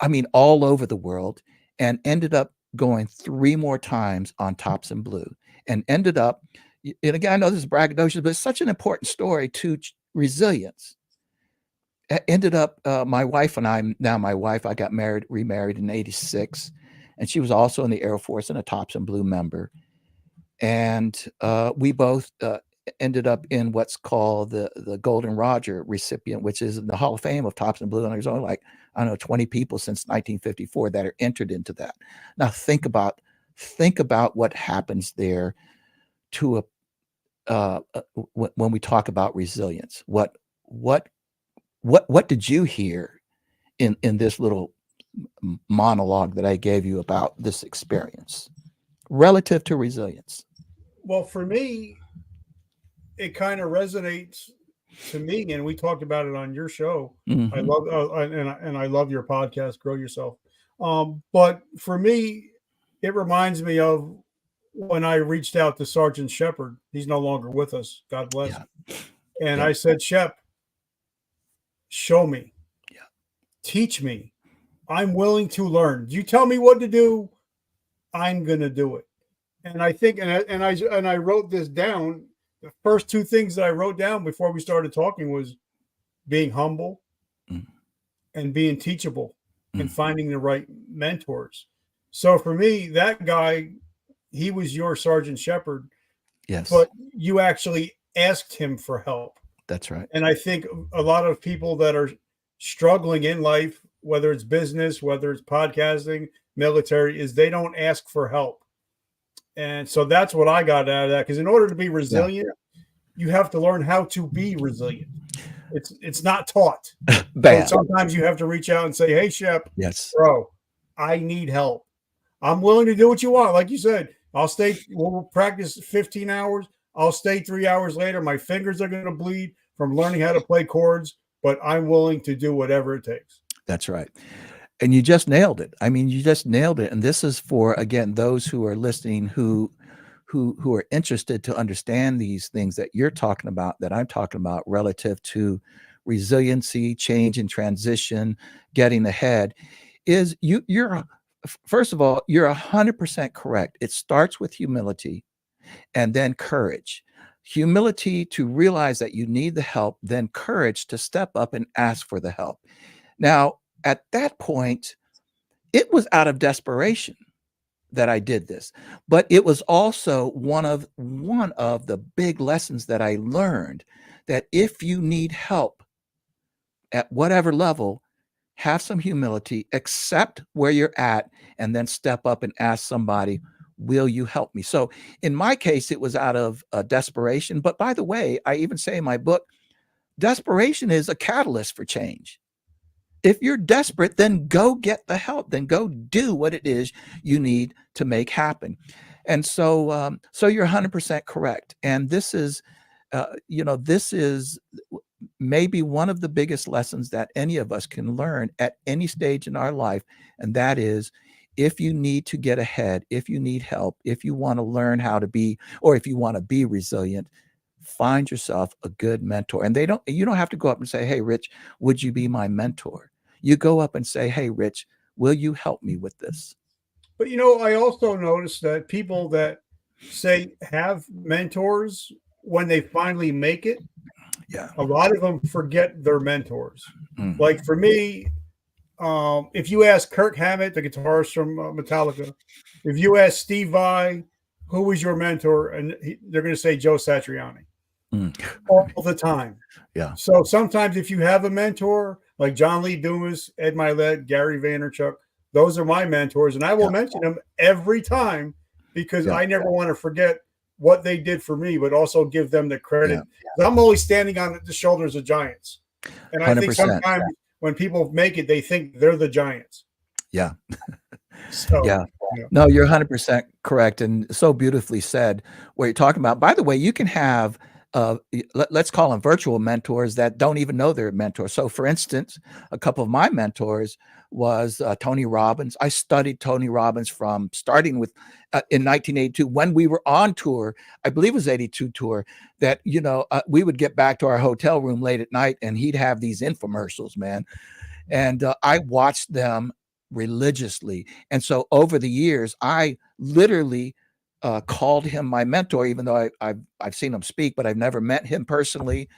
mean, all over the world, and ended up going 3 more times on Thompson Blue, and ended up, and again, I know this is braggadocious, but it's such an important story to resilience. Ended up, my wife and I, now my wife, I got remarried in 86, and she was also in the Air Force and a Thompson Blue member. And we both ended up in what's called the Golden Roger recipient, which is in the Hall of Fame of Thompson Blue. And there's only like, I don't know, 20 people since 1954 that are entered into that. Now think about what happens there to when we talk about resilience. What did you hear in this little monologue that I gave you about this experience relative to resilience? Well, for me, it kind of resonates to me, and we talked about it on your show. Mm-hmm. I love I love your podcast, Grow Yourself. But for me, it reminds me of when I reached out to Sergeant Shepard. He's no longer with us, God bless. Yeah. And I said, Shep, show me, teach me. I'm willing to learn. You tell me what to do, I'm gonna do it. And I think, and I wrote this down. The first 2 things that I wrote down before we started talking was being humble and being teachable. and finding the right mentors. So for me, that guy, he was your Sergeant Shepherd, Yes, but you actually asked him for help. that's right. And I think a lot of people that are struggling in life, whether it's business, whether it's podcasting, military, is they don't ask for help. And so that's what I got out of that. Because in order to be resilient, you have to learn how to be resilient. It's not taught. So sometimes you have to reach out and say, "Hey, Shep, Yes, bro, I need help. I'm willing to do what you want." Like you said, I'll stay. We'll practice 15 hours. I'll stay 3 hours later. My fingers are going to bleed from learning how to play chords, but I'm willing to do whatever it takes. that's right. And you just nailed it. I mean, you just nailed it. And this is for, again, those who are listening who are interested to understand these things that you're talking about, that I'm talking about, relative to resiliency, change and transition, getting ahead. Is you're first of all, you're 100% correct. It starts with humility and then courage. Humility to realize that you need the help, then courage to step up and ask for the help. Now, at that point, it was out of desperation that I did this, but it was also one of the big lessons that I learned, that if you need help at whatever level, have some humility, accept where you're at, and then step up and ask somebody, will you help me? So in my case, it was out of desperation. But by the way, I even say in my book, desperation is a catalyst for change. If you're desperate, then go get the help. Then go do what it is you need to make happen. And so, so you're 100% correct. And this is, this is maybe one of the biggest lessons that any of us can learn at any stage in our life. And that is, if you need to get ahead, if you need help, if you want to learn how to be, or if you want to be resilient, find yourself a good mentor. And you don't have to go up and say, "Hey, Rich, would you be my mentor?" You go up and say, "Hey, Rich, will you help me with this?" But I also noticed that people that say have mentors, when they finally make it, a lot of them forget their mentors. Like for me, if you ask Kirk Hammett, the guitarist from Metallica, if you ask Steve Vai, who was your mentor, and they're going to say Joe Satriani all the time. Yeah. So sometimes if you have a mentor like John Lee Dumas, Ed Milet, Gary Vaynerchuk, those are my mentors, and I will mention them every time because I never want to forget what they did for me, but also give them the credit. I'm always standing on the shoulders of giants, and I 100%. Think sometimes when people make it, they think they're the giants. Yeah. So, No, you're 100% correct, and so beautifully said what you're talking about. By the way, you can have let's call them virtual mentors that don't even know they're mentors. So for instance, a couple of my mentors was Tony Robbins. I studied Tony Robbins from starting with in 1982 when we were on tour. I believe it was 82 tour, that we would get back to our hotel room late at night and he'd have these infomercials, man. And I watched them religiously. And so over the years, I literally called him my mentor, even though I've seen him speak, but I've never met him personally.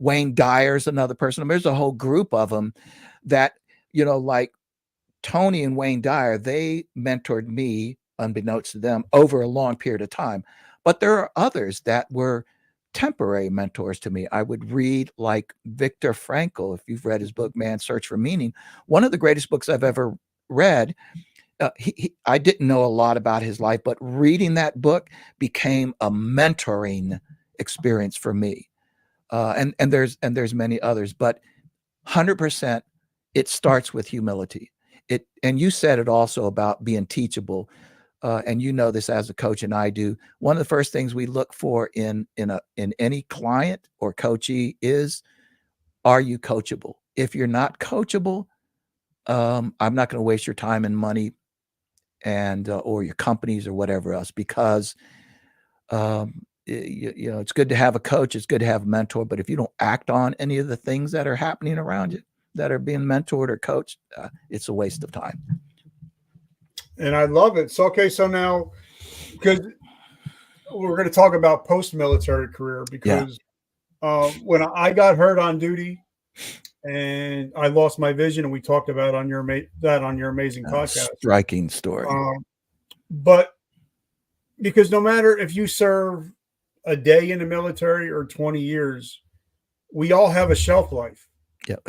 Wayne Dyer's another person. I mean, there's a whole group of them that, like Tony and Wayne Dyer, they mentored me, unbeknownst to them, over a long period of time. But there are others that were temporary mentors to me. I would read like Viktor Frankl, if you've read his book, Man's Search for Meaning, one of the greatest books I've ever read. I didn't know a lot about his life, but reading that book became a mentoring experience for me. And there's many others, but 100%, it starts with humility. And you said it also about being teachable. And this as a coach, and I do. One of the first things we look for in any client or coachee is, are you coachable? If you're not coachable, I'm not going to waste your time and money and or your companies or whatever else, because it's good to have a coach, it's good to have a mentor, but if you don't act on any of the things that are happening around you that are being mentored or coached, it's a waste of time. And I love it. So now, because we're going to talk about post-military career, because when I got hurt on duty, and I lost my vision, and we talked about on your amazing podcast. Striking story. But because no matter if you serve a day in the military or 20 years, we all have a shelf life. Yep.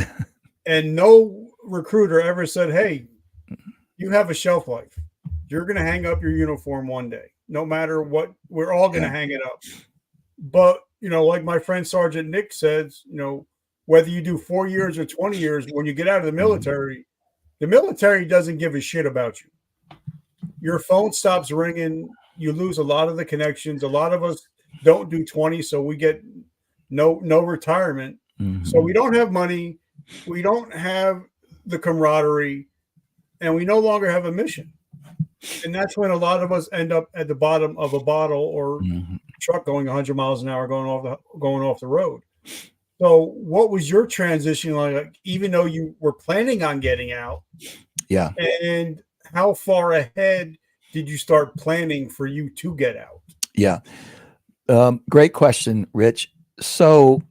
And no recruiter ever said, hey, you have a shelf life. You're going to hang up your uniform one day. No matter what, we're all going to hang it up. But, like my friend Sergeant Nick says, whether you do 4 years or 20 years, when you get out of the military doesn't give a shit about you. Your phone stops ringing. You lose a lot of the connections. A lot of us don't do 20, so we get no retirement. Mm-hmm. So we don't have money. We don't have the camaraderie, and we no longer have a mission. And that's when a lot of us end up at the bottom of a bottle or truck going 100 miles an hour going off the road. So what was your transition like, even though you were planning on getting out? Yeah. And how far ahead did you start planning for you to get out? Yeah. Great question, Rich. So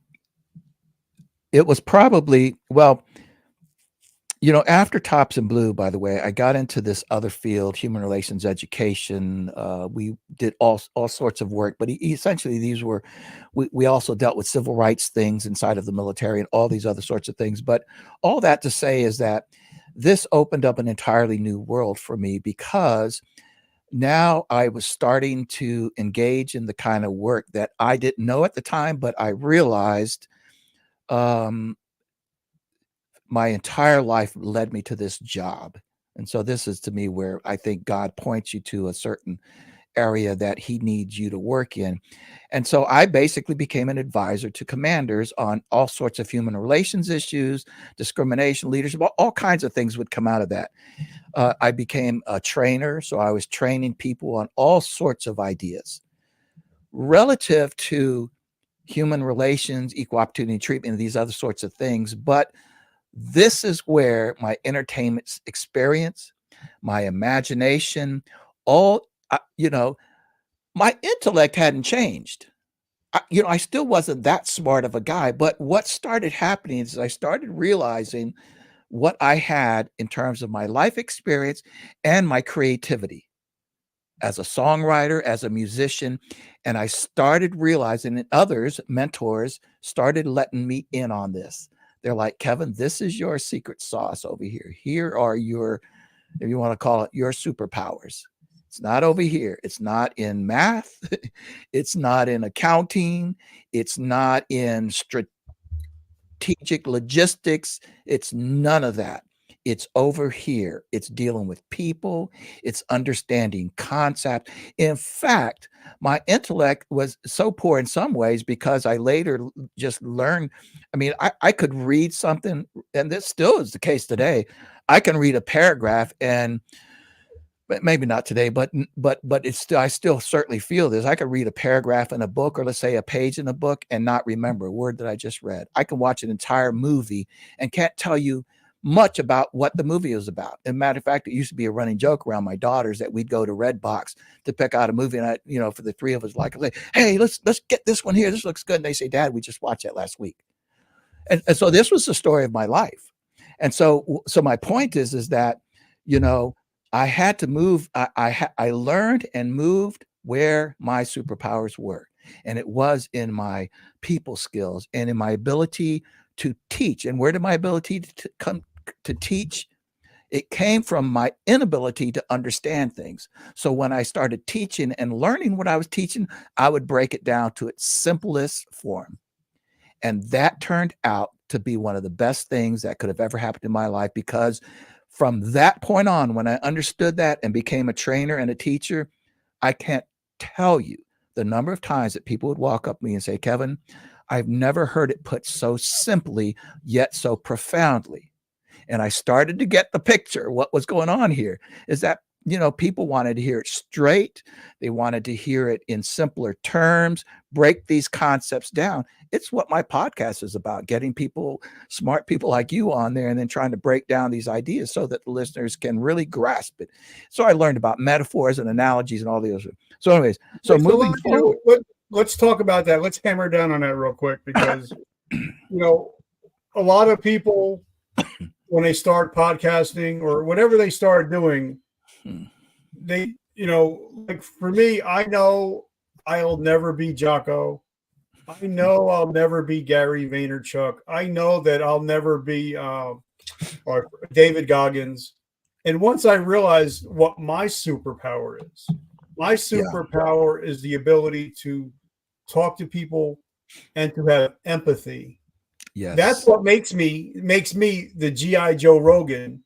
it was probably, after Tops and Blue, by the way, I got into this other field, human relations education. We did all sorts of work, but essentially we also dealt with civil rights things inside of the military and all these other sorts of things. But all that to say is that this opened up an entirely new world for me, because now I was starting to engage in the kind of work that I didn't know at the time, but I realized my entire life led me to this job. And so this is, to me, where I think God points you to a certain area that he needs you to work in. And so I basically became an advisor to commanders on all sorts of human relations issues, discrimination, leadership, all kinds of things would come out of that. I became a trainer. So I was training people on all sorts of ideas relative to human relations, equal opportunity treatment, and these other sorts of things. But this is where my entertainment experience, my imagination, my intellect hadn't changed. I still wasn't that smart of a guy, but what started happening is I started realizing what I had in terms of my life experience and my creativity as a songwriter, as a musician. And I started realizing that others, mentors, started letting me in on this. They're like, Kevin, this is your secret sauce over here. Here are your, if you want to call it, your superpowers. It's not over here. It's not in math. It's not in accounting. It's not in strategic logistics. It's none of that. It's over here. It's dealing with people. It's understanding concept. In fact, my intellect was so poor in some ways because I later just learned. I mean, I could read something, and this still is the case today. I can read a paragraph, and maybe not today, but it's still, I still certainly feel this. I could read a paragraph in a book, or let's say a page in a book, and not remember a word that I just read. I can watch an entire movie and can't tell you much about what the movie is about. As a matter of fact, it used to be a running joke around my daughters that we'd go to Redbox to pick out a movie, and I, for the three of us, like, hey, let's get this one here. This looks good. And they say, Dad, we just watched that last week. And so this was the story of my life. And so my point is that, I had to move. I learned and moved where my superpowers were. And it was in my people skills and in my ability to teach. And where did my ability to come to teach? It came from my inability to understand things. So when I started teaching and learning what I was teaching, I would break it down to its simplest form. And that turned out to be one of the best things that could have ever happened in my life, because from that point on, when I understood that and became a trainer and a teacher, I can't tell you the number of times that people would walk up to me and say, Kevin, I've never heard it put so simply, yet so profoundly. And I started to get the picture. What was going on here is that, people wanted to hear it straight. They wanted to hear it in simpler terms, break these concepts down. It's what my podcast is about, getting people, smart people like you on there, and then trying to break down these ideas so that the listeners can really grasp it. So I learned about metaphors and analogies and all the other. So anyways, moving forward. Let's talk about that. Let's hammer down on that real quick, because, a lot of people, when they start podcasting or whatever they start doing, they, like for me, I know I'll never be Jocko. I know I'll never be Gary Vaynerchuk. I know that I'll never be or David Goggins. And once I realized what my superpower is the ability to talk to people and to have empathy. Yes. That's what makes me the G.I. Joe Rogan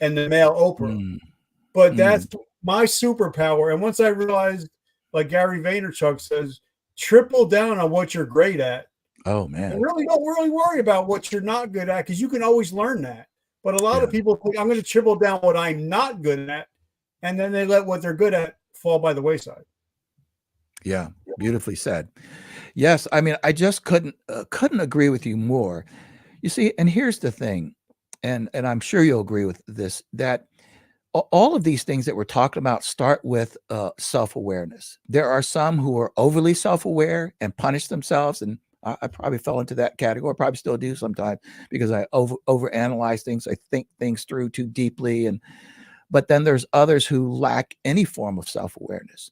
and the male Oprah. But that's my superpower. And once I realized, like Gary Vaynerchuk says, triple down on what you're great at. Oh man. And really don't worry about what you're not good at, because you can always learn that. But a lot of people think I'm going to triple down what I'm not good at, and then they let what they're good at fall by the wayside. Yeah, beautifully said. Yes, I mean, I just couldn't agree with you more. You see, and here's the thing, and I'm sure you'll agree with this, that all of these things that we're talking about start with self-awareness. There are some who are overly self-aware and punish themselves, and I probably fell into that category. Probably still do sometimes because I overanalyze things. I think things through too deeply, but then there's others who lack any form of self-awareness.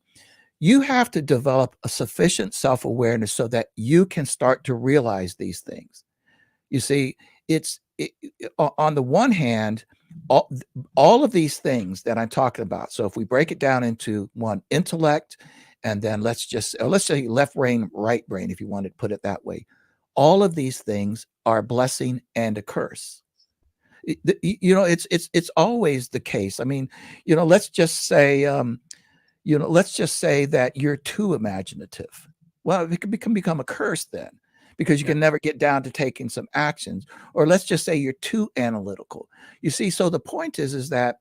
You have to develop a sufficient self-awareness so that you can start to realize these things. You see, on the one hand, all of these things that I'm talking about. So if we break it down into one, intellect, and then let's say left brain, right brain, if you want to put it that way. All of these things are a blessing and a curse. It's always the case. I mean, let's just say that you're too imaginative. Well, it can become a curse then, because you can never get down to taking some actions. Or let's just say you're too analytical. You see, so the point is that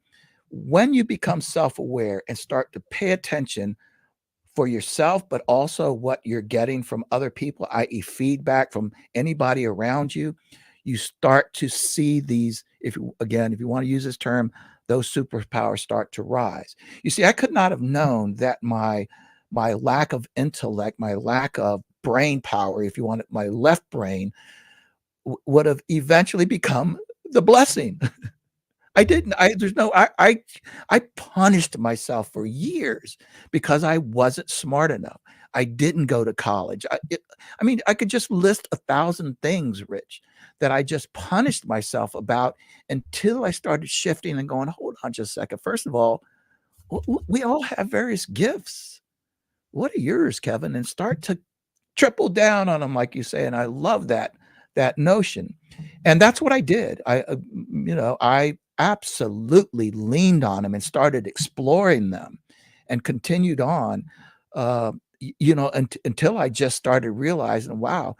when you become self-aware and start to pay attention for yourself, but also what you're getting from other people, i.e. feedback from anybody around you, you start to see these, if you want to use this term, those superpowers start to rise. You see, I could not have known that my lack of intellect, my lack of brain power, if you want it, my left brain would have eventually become the blessing. I didn't. I punished myself for years because I wasn't smart enough. I didn't go to college. I could just list 1,000 things, Rich, that I just punished myself about until I started shifting and going, hold on just a second. First of all, we all have various gifts. What are yours, Kevin? And start to triple down on them, like you say. And I love that notion. And that's what I did. I absolutely leaned on them and started exploring them and continued on, until I just started realizing, wow,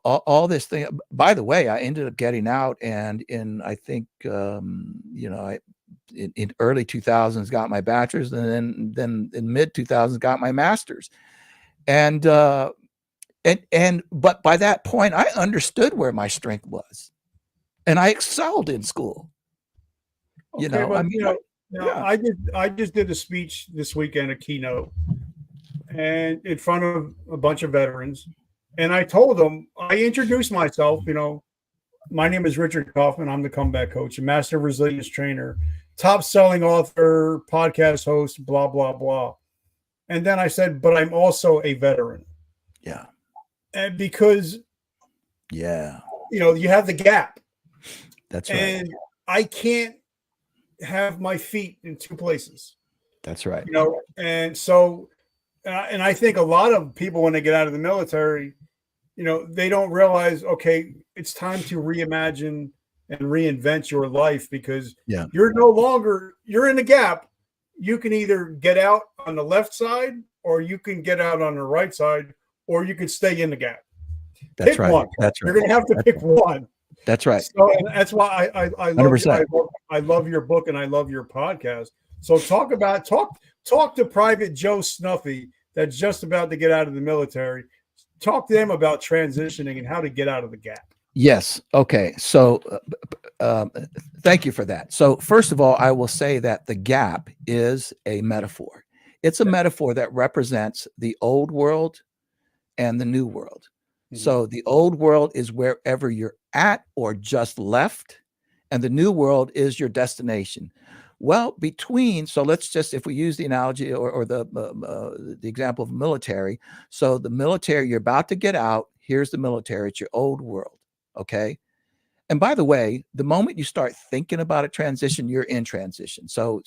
all this thing. By the way, I ended up getting out, and in early 2000s got my bachelor's, and then in mid 2000s got my master's. But by that point, I understood where my strength was, and I excelled in school. I just did a speech this weekend, a keynote, and in front of a bunch of veterans. And I told them, I introduced myself, my name is Richard Kaufman. I'm the comeback coach, a master resilience trainer, top selling author, podcast host, blah, blah, blah. And then I said, but I'm also a veteran. Yeah. And because, you have the gap. That's right. And I can't have my feet in two places. That's right. And so, and I think a lot of people, when they get out of the military, they don't realize, okay, it's time to reimagine and reinvent your life, because you're in a gap. You can either get out on the left side, or you can get out on the right side, or you can stay in the gap. That's right. One. That's right. You're going to have to pick one. That's right. So, and that's why I love your book, and I love your podcast. So talk to Private Joe Snuffy that's just about to get out of the military. Talk to them about transitioning and how to get out of the gap. Yes. Okay. So thank you for that. So first of all, I will say that the gap is a metaphor. It's a metaphor that represents the old world and the new world. So the old world is wherever you're at or just left, and the new world is your destination. Well, so let's just, if we use the analogy or the example of military. So the military, you're about to get out. Here's the military. It's your old world. Okay. And by the way, the moment you start thinking about a transition, you're in transition. So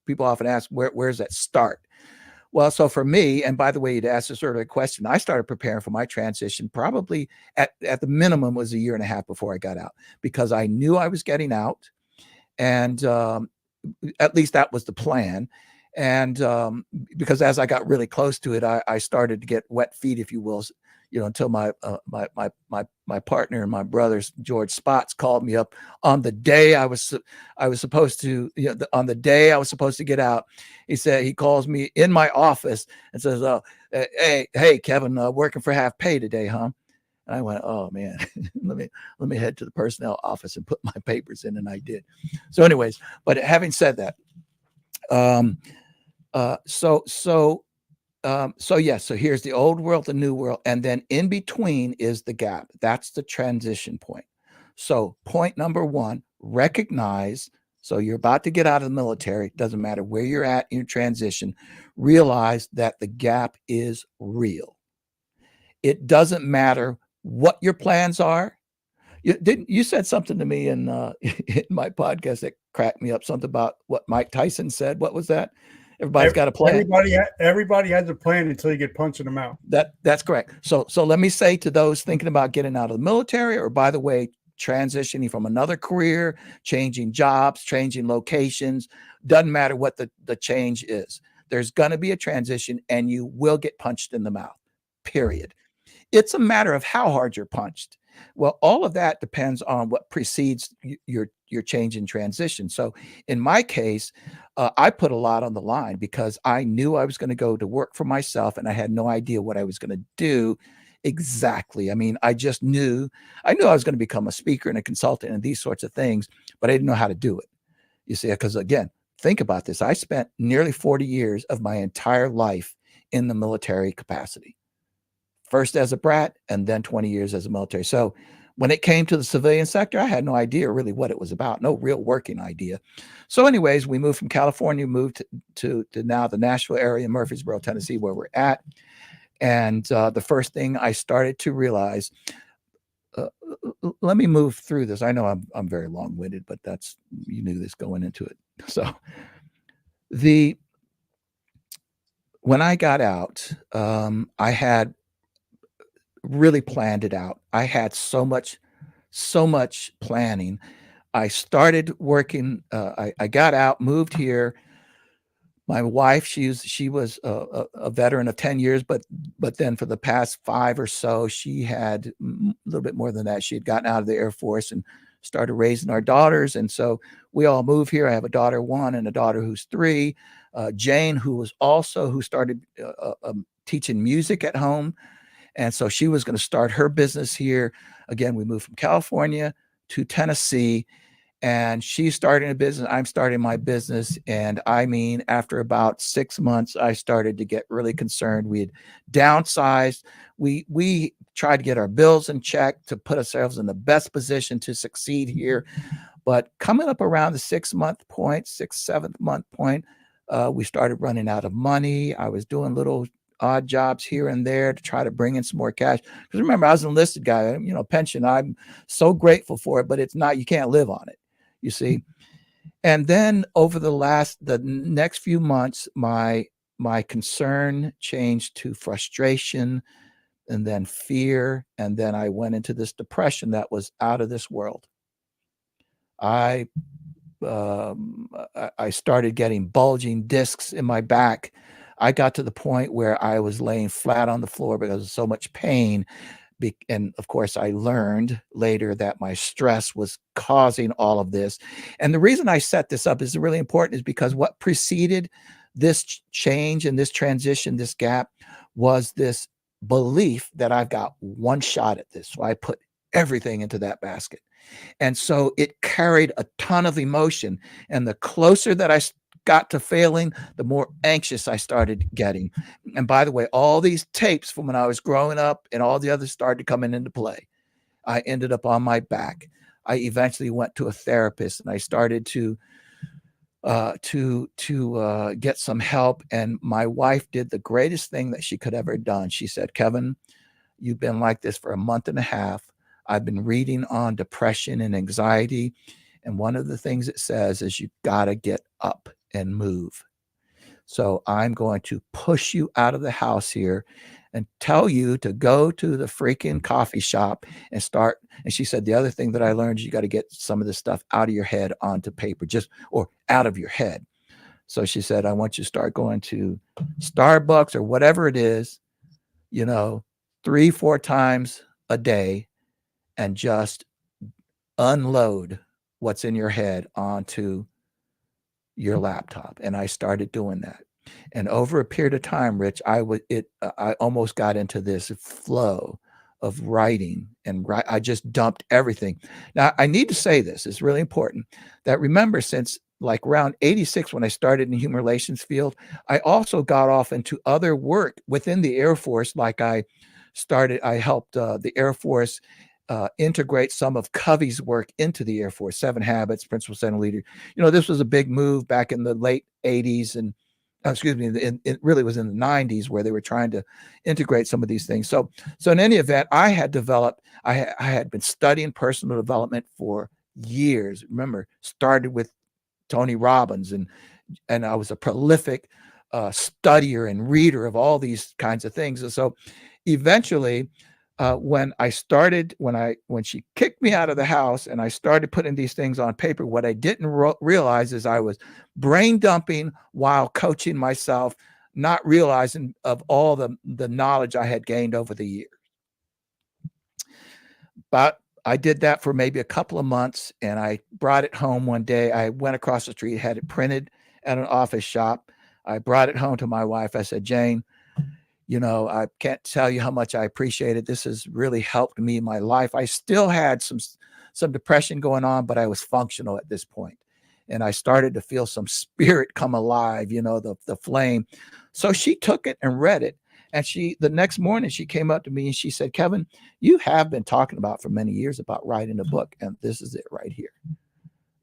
people often ask, where's that start? Well, so for me, and by the way, you'd asked this earlier question, I started preparing for my transition probably at the minimum was a year and a half before I got out, because I knew I was getting out. And at least that was the plan. And because as I got really close to it, I started to get wet feet, if you will, until my partner and my brothers, George Spots, called me up on the day I was supposed to, on the day I was supposed to get out. He calls me in my office and says, "Oh, hey, Kevin, working for half pay today, huh?" And I went, "Oh man, let me head to the personnel office and put my papers in," and I did. So, anyways, but having said that, so here's the old world, the new world, and then in between is the gap. That's the transition point. So point number one, recognize. So you're about to get out of the military. It doesn't matter where you're at in your transition. Realize that the gap is real. It doesn't matter what your plans are. You said something to me in my podcast that cracked me up, something about what Mike Tyson said. What was that? Everybody's got a plan. Everybody has a plan until you get punched in the mouth. That's correct. So let me say to those thinking about getting out of the military, or by the way, transitioning from another career, changing jobs, changing locations, doesn't matter what the change is. There's going to be a transition and you will get punched in the mouth, period. It's a matter of how hard you're punched. Well, all of that depends on what precedes your change in transition. So in my case, I put a lot on the line because I knew I was going to go to work for myself and I had no idea what I was going to do exactly. I mean, I knew I was going to become a speaker and a consultant and these sorts of things, but I didn't know how to do it. You see, because again, think about this. I spent nearly 40 years of my entire life in the military capacity. First as a brat and then 20 years as a military. So when it came to the civilian sector, I had no idea really what it was about, no real working idea. So anyways, we moved from California, moved to now the Nashville area, Murfreesboro, Tennessee, where we're at. And the first thing I started to realize, let me move through this. I know I'm very long-winded, but you knew this going into it. So when I got out, I had really planned it out. I had so much planning. I started working. I got out, moved here. My wife, she was a veteran of 10 years, but then for the past 5 or so, she had a little bit more than that. She had gotten out of the Air Force and started raising our daughters. And so we all moved here. I have a daughter 1 and a daughter who's 3. Jane, who started teaching music at home. And so she was going to start her business here. Again, we moved from California to Tennessee, and she's starting a business. I'm starting my business. And I mean, after about 6 months, I started to get really concerned. We had downsized. We tried to get our bills in check to put ourselves in the best position to succeed here. But coming up around the 6th point, 7th month point, we started running out of money. I was doing little odd jobs here and there to try to bring in some more cash. Because remember, I was an enlisted guy, pension. I'm so grateful for it, but you can't live on it, you see. And then over the next few months, my concern changed to frustration and then fear. And then I went into this depression that was out of this world. I started getting bulging discs in my back. I got to the point where I was laying flat on the floor because of so much pain. And of course, I learned later that my stress was causing all of this. And the reason I set this up is really important, is because what preceded this change and this transition, this gap, was this belief that I've got one shot at this. So I put everything into that basket. And so it carried a ton of emotion. And the closer that I got to failing, the more anxious I started getting. And by the way, all these tapes from when I was growing up and all the others started coming into play. I ended up on my back. I eventually went to a therapist and I started to get some help. And my wife did the greatest thing that she could ever done. She said, Kevin, you've been like this for a month and a half. I've been reading on depression and anxiety. And one of the things it says is you've got to get up and move. So I'm going to push you out of the house here and tell you to go to the freaking coffee shop and start. And she said, the other thing that I learned is you got to get some of this stuff out of your head onto paper, or out of your head. So she said, I want you to start going to Starbucks or whatever it is, 3-4 times a day and just unload what's in your head onto your laptop. And I started doing that. And over a period of time, Rich, I almost got into this flow of writing, and I just dumped everything. Now, I need to say this, it's really important that remember, since like around 86, when I started in the human relations field, I also got off into other work within the Air Force. Like I helped the Air Force integrate some of Covey's work into the Air Force, 7 Habits, Principal Center Leader. This was a big move back in the late 80s and it really was in the 90s where they were trying to integrate some of these things. So in any event, I had been studying personal development for years. Remember, started with Tony Robbins, and I was a prolific studier and reader of all these kinds of things. And so eventually, when she kicked me out of the house and I started putting these things on paper, what I didn't realize is I was brain dumping while coaching myself, not realizing of all the knowledge I had gained over the years. But I did that for maybe a couple of months, and I brought it home one day. I went across the street, had it printed at an office shop. I brought it home to my wife. I said, Jane, I can't tell you how much I appreciate it. This has really helped me in my life. I still had some depression going on, but I was functional at this point. And I started to feel some spirit come alive, the flame. So she took it and read it. And the next morning she came up to me and she said, Kevin, you have been talking about for many years about writing a book. And this is it right here.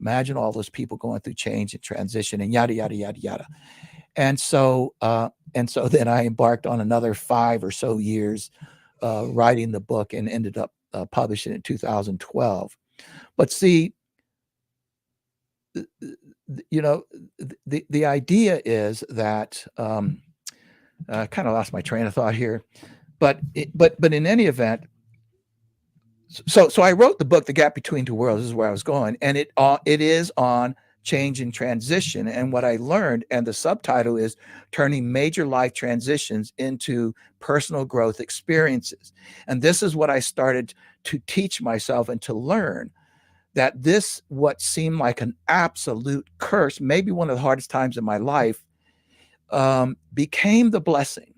Imagine all those people going through change and transition and yada, yada, yada, yada. And so then I embarked on another 5 or so years writing the book and ended up publishing it in 2012. But see, the idea is that I kind of lost my train of thought here, but in any event, so I wrote the book, The Gap Between Two Worlds. This is where I was going, and it is on change and transition. And what I learned, and the subtitle is Turning Major Life Transitions into Personal Growth Experiences. And this is what I started to teach myself and to learn, that this, what seemed like an absolute curse, maybe one of the hardest times in my life, became the blessing.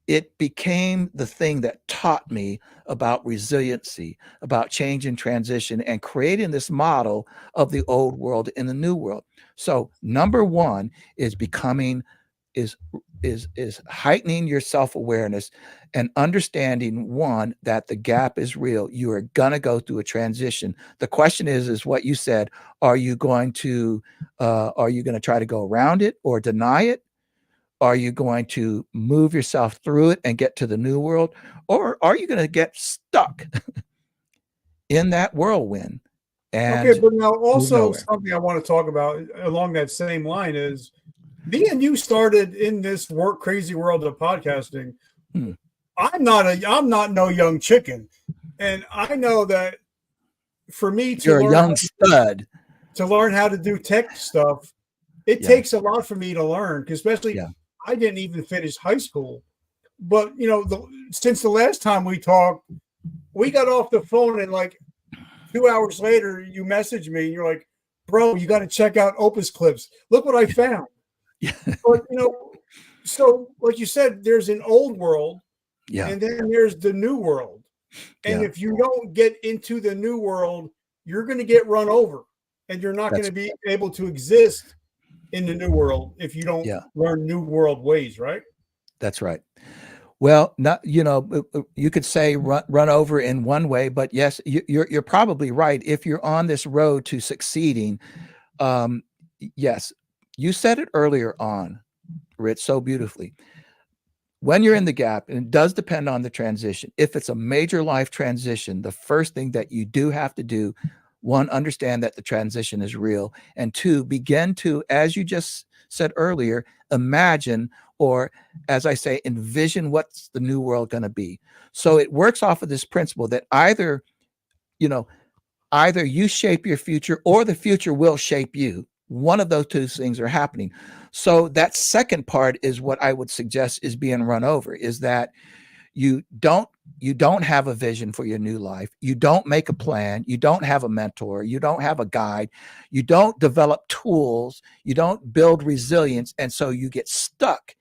It became the thing that taught me about resiliency, about change and transition, and creating this model of the old world and the new world. So number one is heightening your self-awareness and understanding, one, that the gap is real. You are going to go through a transition. The question is what you said, are you going to try to go around it or deny it? Are you going to move yourself through it and get to the new world? Or are you going to get stuck in that whirlwind? Okay, but now also something I want to talk about along that same line is me and you started in this crazy world of podcasting. I'm not no young chicken. And I know that for me to learn how to do tech stuff, it takes a lot for me to learn, especially I didn't even finish high school. But, since the last time we talked, we got off the phone and like 2 hours later, you messaged me and you're like, bro, you got to check out Opus Clips. Look what I found. But, so like you said, there's an old world and then there's the new world. And if you don't get into the new world, you're going to get run over and you're not going to be able to exist in the new world if you don't Yeah, learn new world ways, right? that's right. Well, not, you could say run over in one way, but yes, you're probably right. If you're on this road to succeeding, um, yes, you said it earlier on, Rich, so beautifully. When you're in the gap, and it does depend on the transition. If it's a major life transition, the first thing that you do have to do, one, understand that the transition is real, and two, begin to, as you just said earlier, imagine, or as I say, envision what's the new world going to be. So it works off of this principle that you know, either you shape your future or the future will shape you. One of those two things are happening. So that second part is what I would suggest is being run over, is that you don't have a vision for your new life. You don't make a plan. You don't have a mentor. You don't have a guide. You don't develop tools. You don't build resilience. And so you get stuck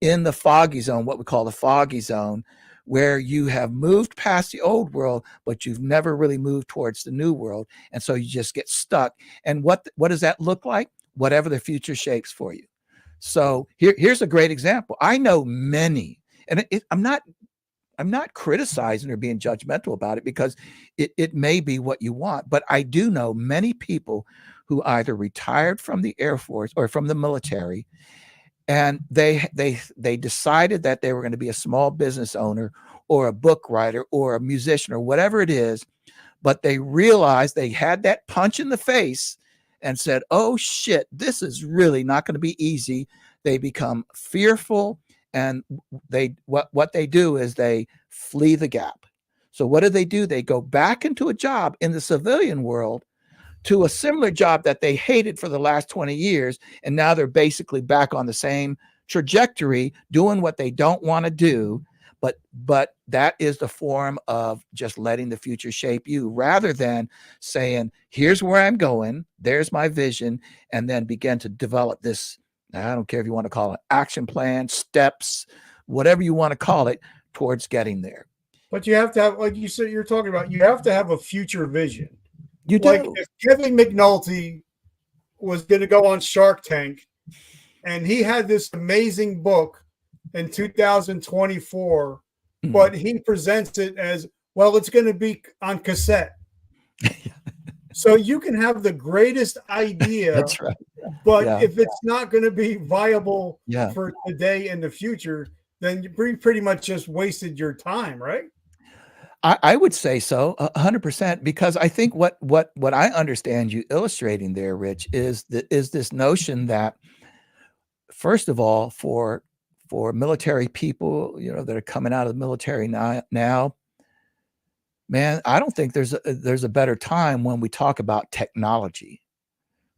in the foggy zone, what we call the foggy zone, where you have moved past the old world, but you've never really moved towards the new world. And so you just get stuck. And what does that look like? Whatever the future shapes for you. So here's a great example. I know many, and I'm not criticizing or being judgmental about it, because it may be what you want, but I do know many people who either retired from the Air Force or from the military, and they decided that they were going to be a small business owner or a book writer or a musician or whatever it is, but they realized they had that punch in the face and said, oh shit, this is really not going to be easy. They become fearful, and what they do is they flee the gap. So what do? They go back into a job in the civilian world, to a similar job that they hated for the last 20 years. And now they're basically back on the same trajectory, doing what they don't want to do. But that is the form of just letting the future shape you, rather than saying, here's where I'm going, there's my vision, and then begin to develop this, I don't care if you want to call it action plan, steps, whatever you want to call it, towards getting there. But you have to have, like you said, you're talking about, you have to have a future vision. You Like do. if Kevin McNulty was going to go on Shark Tank and he had this amazing book in 2024, but he presents it as, well, it's going to be on cassette. So you can have the greatest idea. That's right. But if it's not going to be viable Yeah. for today and the future, then you pretty much just wasted your time, right? I would say so, 100%, because I think what I understand you illustrating there, Rich, is this notion that, first of all, for military people, that are coming out of the military now, man, I don't think there's a better time when we talk about technology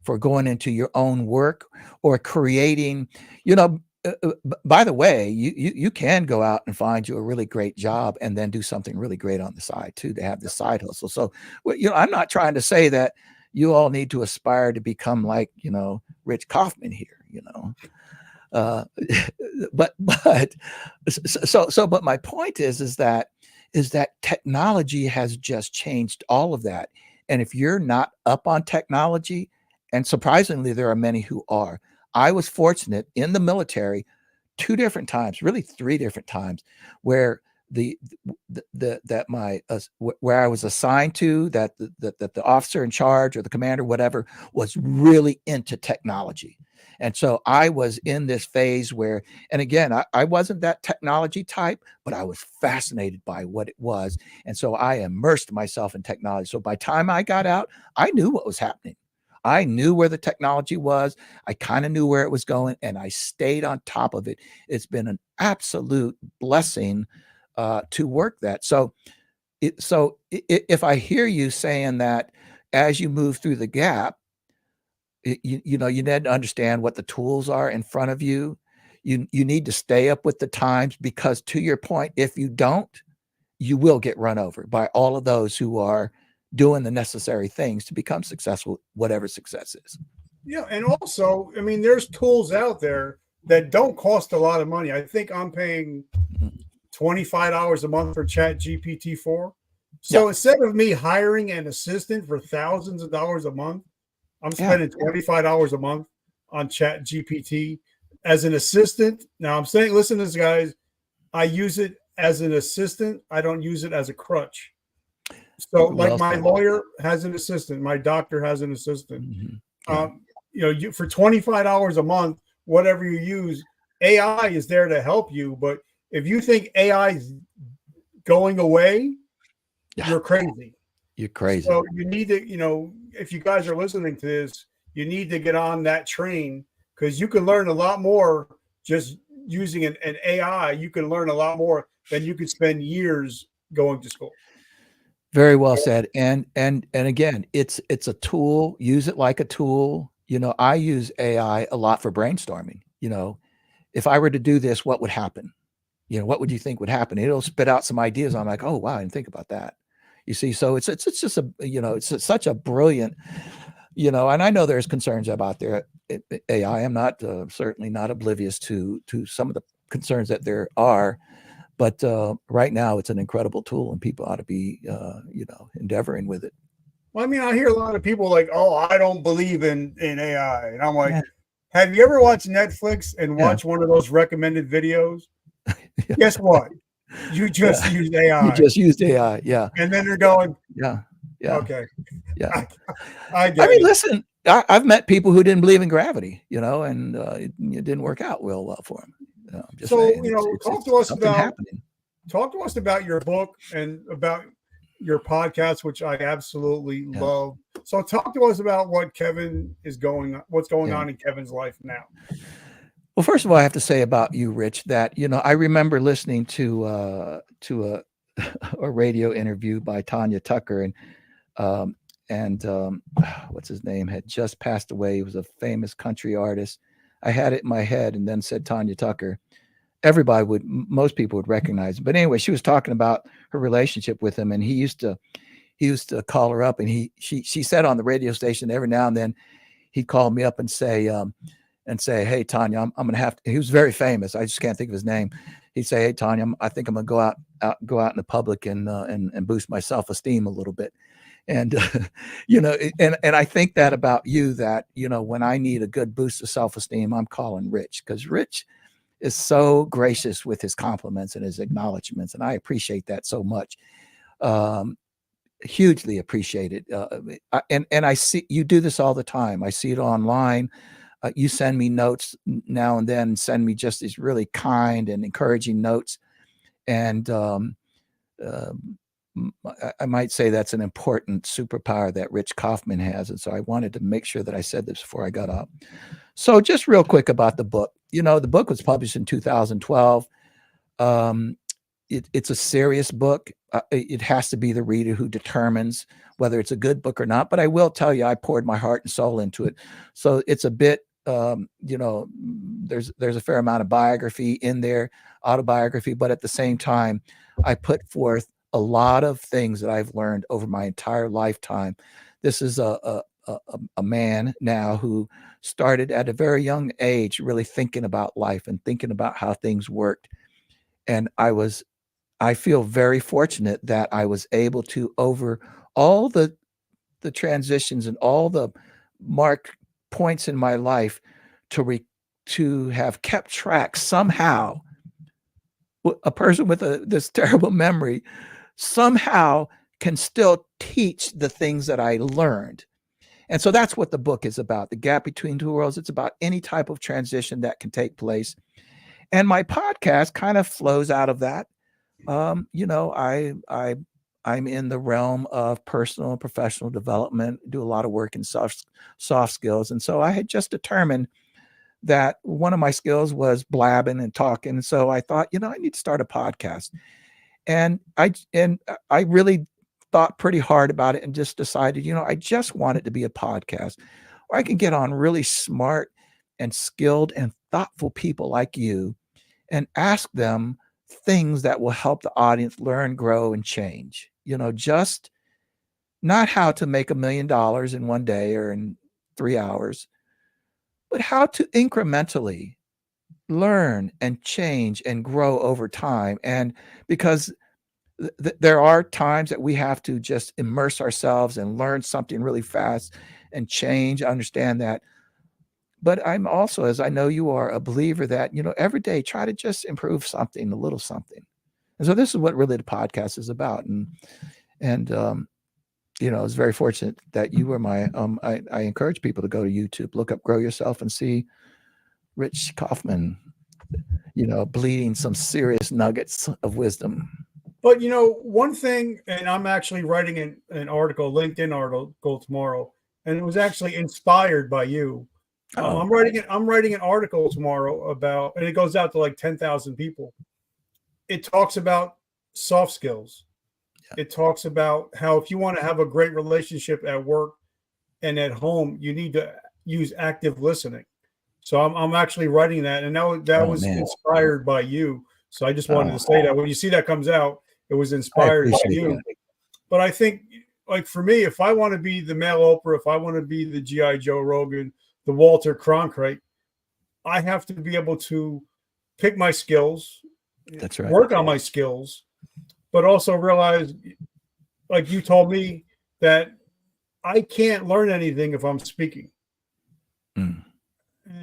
for going into your own work or creating, by the way, you can go out and find you a really great job and then do something really great on the side too, to have the side hustle. So, I'm not trying to say that you all need to aspire to become like, Rich Kaufman here, but my point is that technology has just changed all of that. And if you're not up on technology, and surprisingly, there are many who are. I was fortunate in the military 2 different times, really 3 different times, where where I was assigned to, that the officer in charge or the commander, whatever, was really into technology. And so I was in this phase where, and again, I wasn't that technology type, but I was fascinated by what it was. And so I immersed myself in technology. So by the time I got out, I knew what was happening. I knew where the technology was. I kind of knew where it was going, and I stayed on top of it. It's been an absolute blessing to work that. So if I hear you saying that as you move through the gap, you need to understand what the tools are in front of you. You need to stay up with the times, because to your point, if you don't, you will get run over by all of those who are doing the necessary things to become successful, whatever success is. Yeah. And also, I mean, there's tools out there that don't cost a lot of money. I think I'm paying $25 a month for Chat GPT-4. So instead of me hiring an assistant for thousands of dollars a month, I'm spending $25 a month on Chat GPT as an assistant. Now I'm saying, listen to this, guys. I use it as an assistant. I don't use it as a crutch. So, like Well my said. lawyer has an assistant, my doctor has an assistant. Yeah. You for $25 a month, whatever you use, AI is there to help you. But if you think AI is going away, you're crazy. You're crazy. So you need to, if you guys are listening to this, you need to get on that train, because you can learn a lot more just using an AI. You can learn a lot more than you could spend years going to school. Very well said. And again, it's a tool. Use it like a tool. I use AI a lot for brainstorming. If I were to do this, what would happen? What would you think would happen? It'll spit out some ideas. I'm like, oh wow, I didn't think about that. You see, so it's just it's such a brilliant, and I know there's concerns about their AI. I'm not certainly not oblivious to some of the concerns that there are. But right now, it's an incredible tool, and people ought to be, endeavoring with it. Well, I mean, I hear a lot of people like, "Oh, I don't believe in AI," and I'm like, "Have you ever watched Netflix and watched one of those recommended videos? Yeah. Guess what? You just used AI. You just used AI, yeah. And then they're going, yeah. Okay, yeah. I get I mean, it. listen, I've met people who didn't believe in gravity, and it didn't work out real well for them. I'm just So, saying, talk to us something about happening. Talk to us about your book and about your podcast, which I absolutely love. So, talk to us about what's going on in Kevin's life now. Well, first of all, I have to say about you, Rich, that I remember listening to a a radio interview by Tanya Tucker, and what's his name, had just passed away. He was a famous country artist. I had it in my head, and then said Tanya Tucker. Most people would recognize him. But anyway, she was talking about her relationship with him, and he used to call her up, and she said on the radio station every now and then he'd call me up and say, "Hey, Tanya, I'm gonna have to." He was very famous. I just can't think of his name. He'd say, "Hey, Tanya, I think I'm gonna go out in the public and boost my self-esteem a little bit." And and I think that about you, that when I need a good boost of self-esteem, I'm calling Rich, because Rich is so gracious with his compliments and his acknowledgments, and I appreciate that so much. Hugely appreciate it. And I see you do this all the time. I see it online. You send me notes now and then, send me just these really kind and encouraging notes. And I might say that's an important superpower that Rich Kaufman has. And so I wanted to make sure that I said this before I got up. So just real quick about the book. The book was published in 2012. It's a serious book. It has to be the reader who determines whether it's a good book or not. But I will tell you, I poured my heart and soul into it. So it's a bit, there's a fair amount of biography in there, autobiography. But at the same time, I put forth a lot of things that I've learned over my entire lifetime. This is a man now who started at a very young age really thinking about life and thinking about how things worked. And I feel very fortunate that I was able to, over all the transitions and all the marked points in my life, to have kept track somehow. A person with this terrible memory somehow can still teach the things that I learned. And so that's what the book is about, the gap between two worlds. It's about any type of transition that can take place. And my podcast kind of flows out of that. I'm in the realm of personal and professional development, do a lot of work in soft skills. And so I had just determined that one of my skills was blabbing and talking. And so I thought, I need to start a podcast. And I really thought pretty hard about it and just decided, I just want it to be a podcast where I can get on really smart and skilled and thoughtful people like you and ask them things that will help the audience learn, grow, and change. Just not how to make $1 million in one day or in 3 hours, but how to incrementally learn and change and grow over time. And because there are times that we have to just immerse ourselves and learn something really fast and change, understand that but I'm also, as I know you are, a believer that, every day try to just improve something, a little something. And so this is what really the podcast is about. And I was very fortunate that you were I encourage people to go to YouTube, look up Grow Yourself, and see Rich Kaufman, bleeding some serious nuggets of wisdom. But one thing, and I'm actually writing an article, LinkedIn article tomorrow, and it was actually inspired by you. I'm writing an article tomorrow about, and it goes out to like 10,000 people. It talks about soft skills. Yeah. It talks about how if you want to have a great relationship at work and at home, you need to use active listening. So I'm actually writing that, and that was inspired by you. So I just wanted to say that when you see that comes out, it was inspired by you. That. But I think, like for me, if I want to be the male Oprah, if I want to be the G.I. Joe Rogan, the Walter Cronkite, I have to be able to pick my skills, that's right, work on my skills, but also realize, like you told me, that I can't learn anything if I'm speaking. Mm.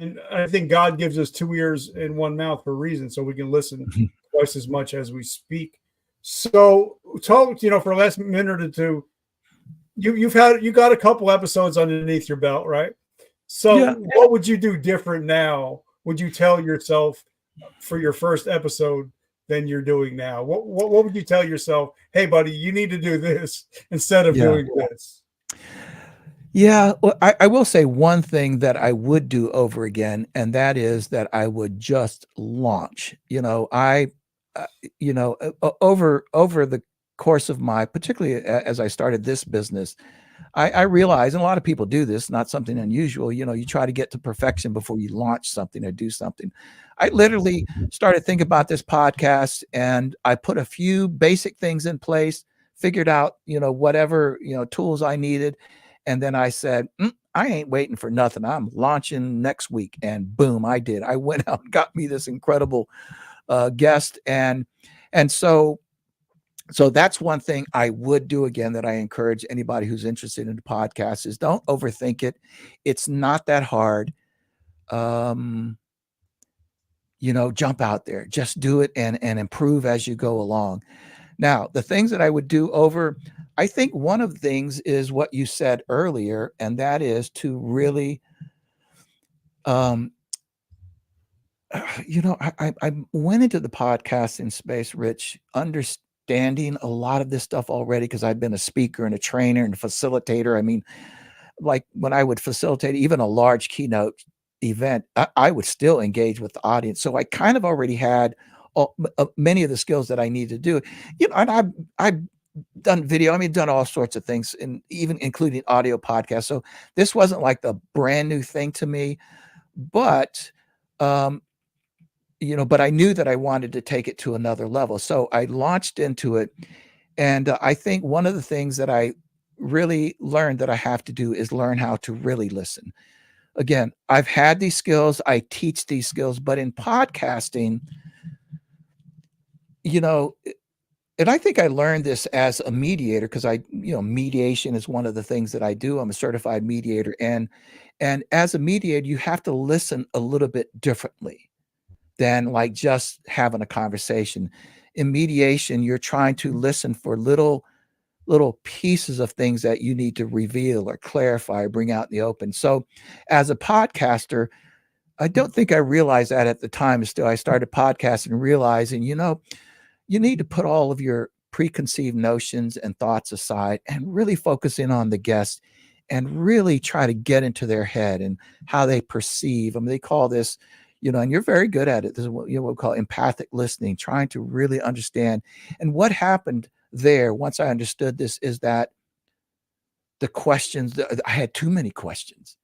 And I think God gives us 2 ears and 1 mouth for a reason, so we can listen twice as much as we speak. So, talk, for the last minute or two, you got a couple episodes underneath your belt, right? So, What would you do different now? Would you tell yourself for your first episode than you're doing now? What would you tell yourself? Hey, buddy, you need to do this instead of doing this. Yeah, well, I will say one thing that I would do over again, and that is that I would just launch. Over the course of particularly as I started this business, I realized, and a lot of people do this, not something unusual, you try to get to perfection before you launch something or do something. I literally started thinking about this podcast, and I put a few basic things in place, figured out, whatever, tools I needed. And then I said, I ain't waiting for nothing. I'm launching next week. And boom, I did. I went out and got me this incredible guest. And so that's one thing I would do again, that I encourage anybody who's interested in the podcast, is don't overthink it. It's not that hard. Jump out there, just do it and improve as you go along. Now, the things that I would do over, I think one of the things is what you said earlier, and that is to really, I went into the podcasting space, Rich, understanding a lot of this stuff already, because I've been a speaker and a trainer and a facilitator. I mean, like when I would facilitate even a large keynote event, I would still engage with the audience. So I kind of already had many of the skills that I need to do, and I've done video, done all sorts of things, and even including audio podcasts. So this wasn't like the brand new thing to me, but, but I knew that I wanted to take it to another level. So I launched into it. And I think one of the things that I really learned that I have to do is learn how to really listen. Again, I've had these skills, I teach these skills, but in podcasting, and I think I learned this as a mediator, because mediation is one of the things that I do. I'm a certified mediator. And as a mediator, you have to listen a little bit differently than like just having a conversation. In mediation, you're trying to listen for little pieces of things that you need to reveal or clarify or bring out in the open. So as a podcaster, I don't think I realized that at the time. Still, I started podcasting and realizing, you need to put all of your preconceived notions and thoughts aside and really focus in on the guest and really try to get into their head and how they perceive. They call this, and you're very good at it. This is what we call empathic listening, trying to really understand. And what happened there, once I understood this, is that the questions, I had too many questions.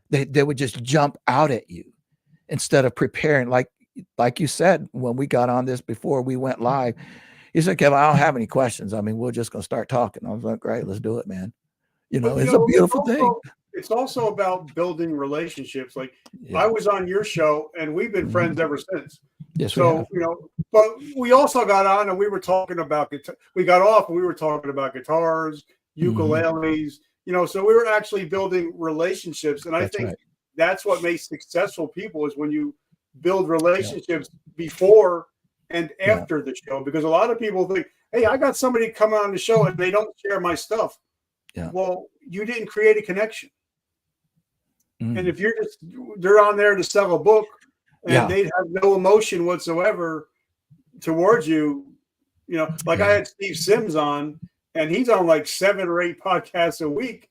They would just jump out at you instead of preparing. Like you said, when we got on this before we went live, you said, Kevin, I don't have any questions. We're just going to start talking. I was like, great, let's do it, man. It's a beautiful thing. It's also about building relationships. Like I was on your show and we've been friends ever since. Yes, so, but we also got on and we were talking about, we got off and we were talking about guitars, ukuleles, so we were actually building relationships. And I think that's what makes successful people, is when you build relationships before and after the show. Because a lot of people think, hey, I got somebody coming on the show and they don't share my stuff. Yeah. Well, you didn't create a connection. Mm. And if they're on there to sell a book and they have no emotion whatsoever towards you, like I had Steve Sims on, and he's on like 7 or 8 podcasts a week.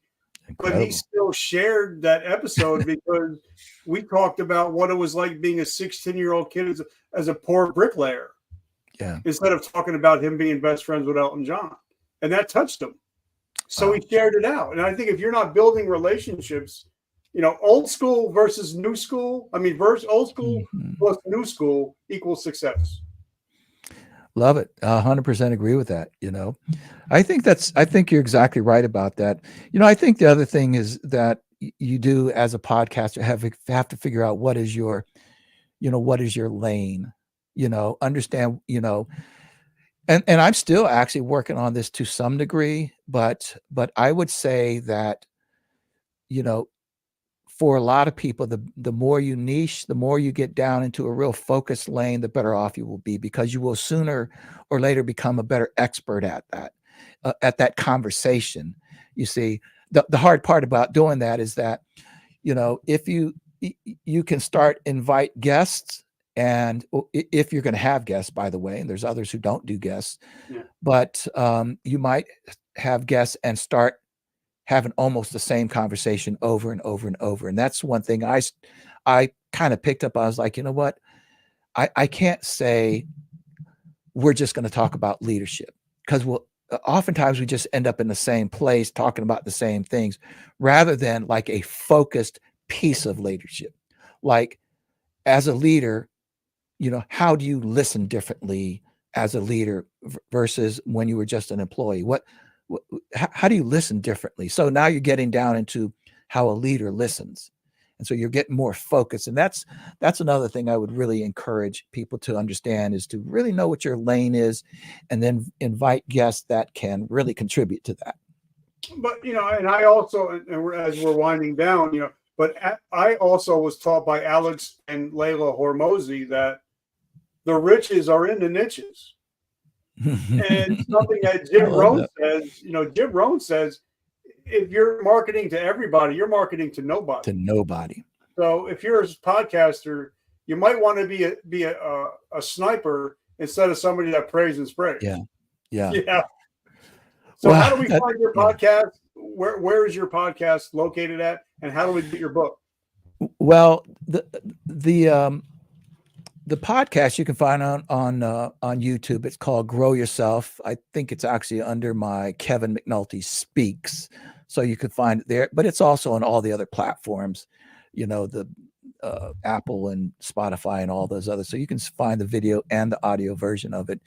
Incredible. But he still shared that episode because we talked about what it was like being a 16-year-old kid as a poor bricklayer. Yeah. Instead of talking about him being best friends with Elton John. And that touched him. So he shared it out. And I think if you're not building relationships, old school versus new school, old school plus new school equals success. Love it. 100% agree with that. I think you're exactly right about that. I think the other thing is that you do as a podcaster have to figure out what is your lane, understand, and I'm still actually working on this to some degree, but I would say that, for a lot of people, the more you niche, the more you get down into a real focused lane, the better off you will be, because you will sooner or later become a better expert at that conversation. You see, the hard part about doing that is that, if you can start invite guests, and if you're going to have guests, by the way, and there's others who don't do guests, but you might have guests and start having almost the same conversation over and over and over. And that's one thing I kind of picked up. I was like, you know what? I can't say we're just going to talk about leadership, because oftentimes we just end up in the same place talking about the same things, rather than like a focused piece of leadership. Like, as a leader, how do you listen differently as a leader versus when you were just an employee? How do you listen differently? So now you're getting down into how a leader listens. And so you're getting more focused. And that's another thing I would really encourage people to understand, is to really know what your lane is, and then invite guests that can really contribute to that. But, and I also, as we're winding down, but I also was taught by Alex and Layla Hormozy that the riches are in the niches. And something that Jim Rohn says, Jim Rohn says, if you're marketing to everybody, you're marketing to nobody. To nobody. So if you're a podcaster, you might want to be a sniper instead of somebody that prays and sprays. Yeah. So how do we find your podcast? Where is your podcast located at, and how do we get your book? Well, the podcast you can find on YouTube. It's called Grow Yourself. I think it's actually under my Kevin McNulty Speaks, so you can find it there. But it's also on all the other platforms, the Apple and Spotify and all those others. So you can find the video and the audio version of it.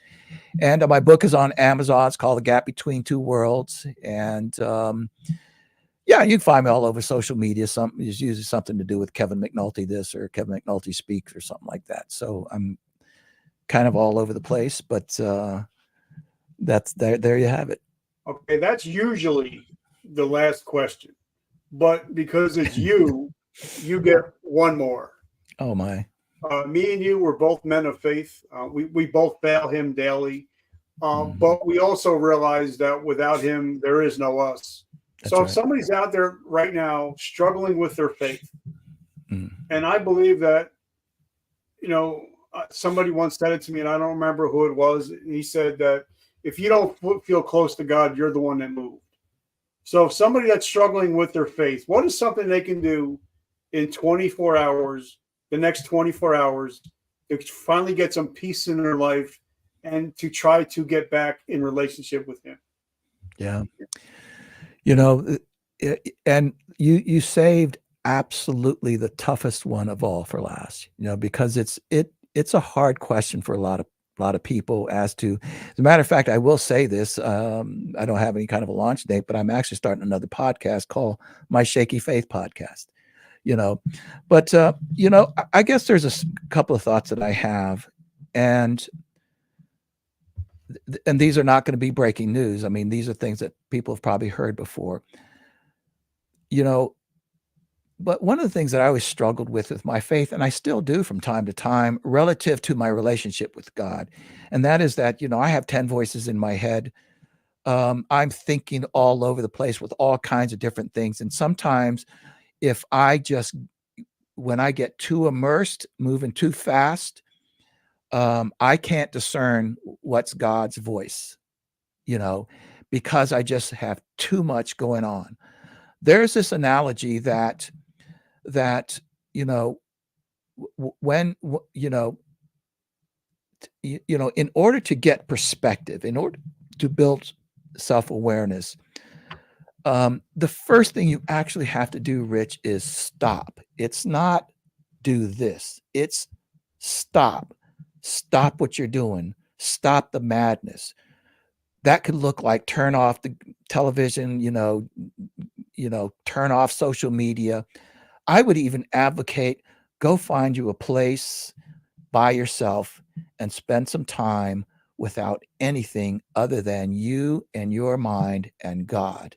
And my book is on Amazon. It's called The Gap Between Two Worlds. And you can find me all over social media. It's usually something to do with Kevin McNulty this or Kevin McNulty Speaks or something like that. So I'm kind of all over the place, but that's there you have it. Okay, that's usually the last question, but because it's you get one more. Oh my. Me and you were both men of faith. We both bail him daily, but we also realize that without him, there is no us. So if somebody's out there right now struggling with their faith, and I believe that, somebody once said it to me, and I don't remember who it was. He said that if you don't feel close to God, you're the one that moved. So if somebody that's struggling with their faith, what is something they can do in 24 hours, the next 24 hours, to finally get some peace in their life and to try to get back in relationship with him? Yeah. And you saved absolutely the toughest one of all for last, because it's a hard question for a lot of people as a matter of fact, I will say this, I don't have any kind of a launch date, but I'm actually starting another podcast called My Shaky Faith Podcast, but I guess there's a couple of thoughts that I have, and these are not going to be breaking news. These are things that people have probably heard before. But one of the things that I always struggled with my faith, and I still do from time to time, relative to my relationship with God, and that is that, I have 10 voices in my head. I'm thinking all over the place with all kinds of different things. And sometimes when I get too immersed, moving too fast, I can't discern what's God's voice, because I just have too much going on. There's this analogy that when in order to get perspective, in order to build self-awareness, the first thing you actually have to do, Rich, is stop. It's not do this. It's stop what you're doing. Stop the madness. That could look like turn off the television, turn off social media. I would even advocate, go find you a place by yourself and spend some time without anything other than you and your mind and God,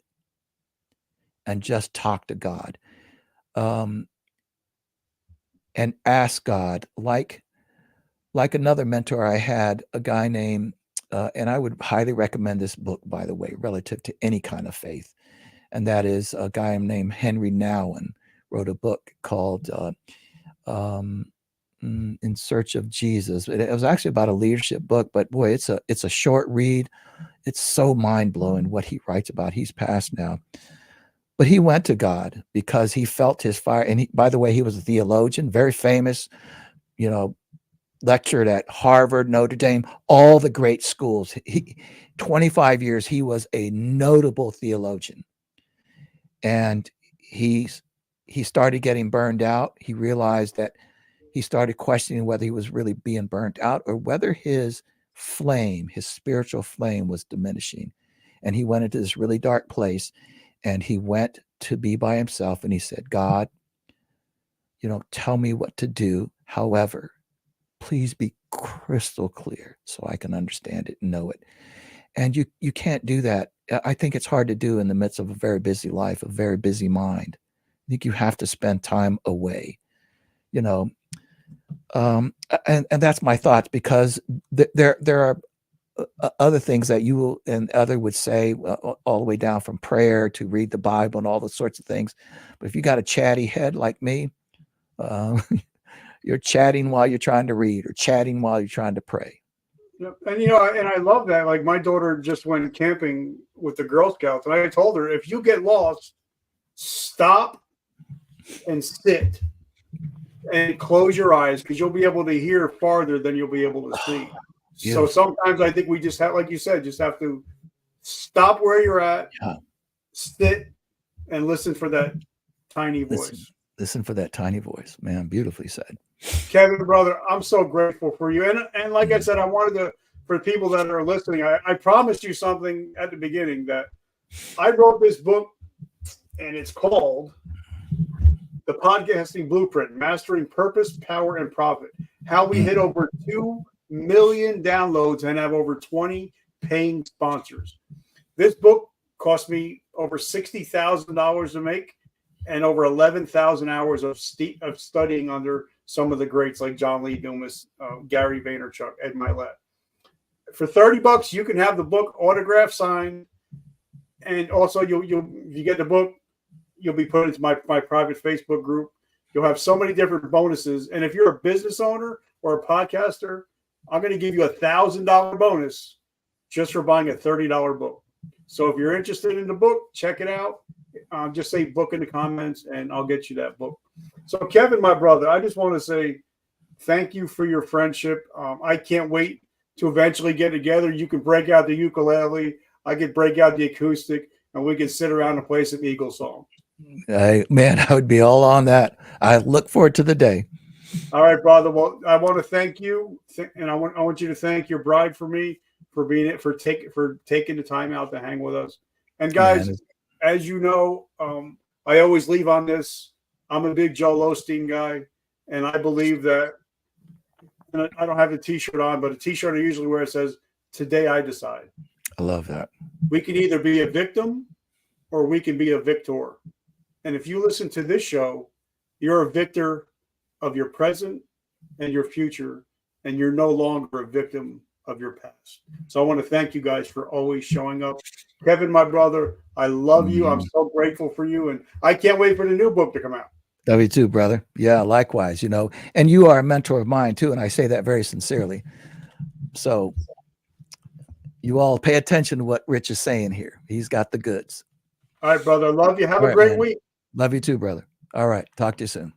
and just talk to God, and ask God, like another mentor I had, a guy named, and I would highly recommend this book, by the way, relative to any kind of faith. And that is a guy named Henry Nouwen, wrote a book called In Search of Jesus. It was actually about a leadership book, but boy, it's a short read. It's so mind-blowing what he writes about. He's passed now. But he went to God because he felt his fire. And by the way, he was a theologian, very famous, lectured at Harvard, Notre Dame, all the great schools. 25 years, he was a notable theologian. And he started getting burned out. He realized that he started questioning whether he was really being burnt out or whether his spiritual flame was diminishing. And he went into this really dark place, and he went to be by himself. And he said, God, tell me what to do. However, please be crystal clear so I can understand it and know it. And you can't do that. I think it's hard to do in the midst of a very busy life, a very busy mind. I think you have to spend time away, and that's my thoughts, because there are other things that you will and other would say, all the way down from prayer to read the Bible and all those sorts of things. But if you got a chatty head like me, you're chatting while you're trying to read or chatting while you're trying to pray. Yep. And and I love that. Like, my daughter just went camping with the Girl Scouts, and I told her, if you get lost, stop and sit and close your eyes, because you'll be able to hear farther than you'll be able to see. So sometimes I think we just have, like you said, just have to stop where you're at, sit, and listen for that tiny voice. Listen for that tiny voice, man. Beautifully said. Kevin, brother, I'm so grateful for you. And like I said, I wanted to, for people that are listening, I promised you something at the beginning, that I wrote this book, and it's called The Podcasting Blueprint: Mastering Purpose, Power, and Profit. How we hit over 2 million downloads and have over 20 paying sponsors. This book cost me over $60,000 to make, and over 11,000 hours of studying under some of the greats like John Lee Dumas, Gary Vaynerchuk, Ed Milet. For $30, you can have the book autographed, signed, and also you get the book, you'll be put into my private Facebook group. You'll have so many different bonuses. And if you're a business owner or a podcaster, I'm going to give you $1,000 bonus just for buying a $30 book. So if you're interested in the book, check it out. Just say book in the comments, and I'll get you that book. So Kevin, my brother, I just want to say thank you for your friendship. I can't wait to eventually get together. You can break out the ukulele. I could break out the acoustic, and we can sit around and play some Eagles songs. Man, I would be all on that. I look forward to the day. All right, brother. Well, I want to thank you, and I want you to thank your bride for me for taking the time out to hang with us. And guys, as you know, I always leave on this. I'm a big Joel Osteen guy, and I believe that. And I don't have a T-shirt on, but a T-shirt I usually wear says, "Today I decide." I love that. We can either be a victim or we can be a victor. And if you listen to this show, you're a victor of your present and your future, and you're no longer a victim of your past. So I want to thank you guys for always showing up. Kevin, my brother, I love you. I'm so grateful for you, and I can't wait for the new book to come out. Love you too, brother. Yeah, likewise, you know, and you are a mentor of mine too, and I say that very sincerely. So you all pay attention to what Rich is saying here. He's got the goods. All right, brother. Love you. Have a great week. Love you too, brother. All right. Talk to you soon.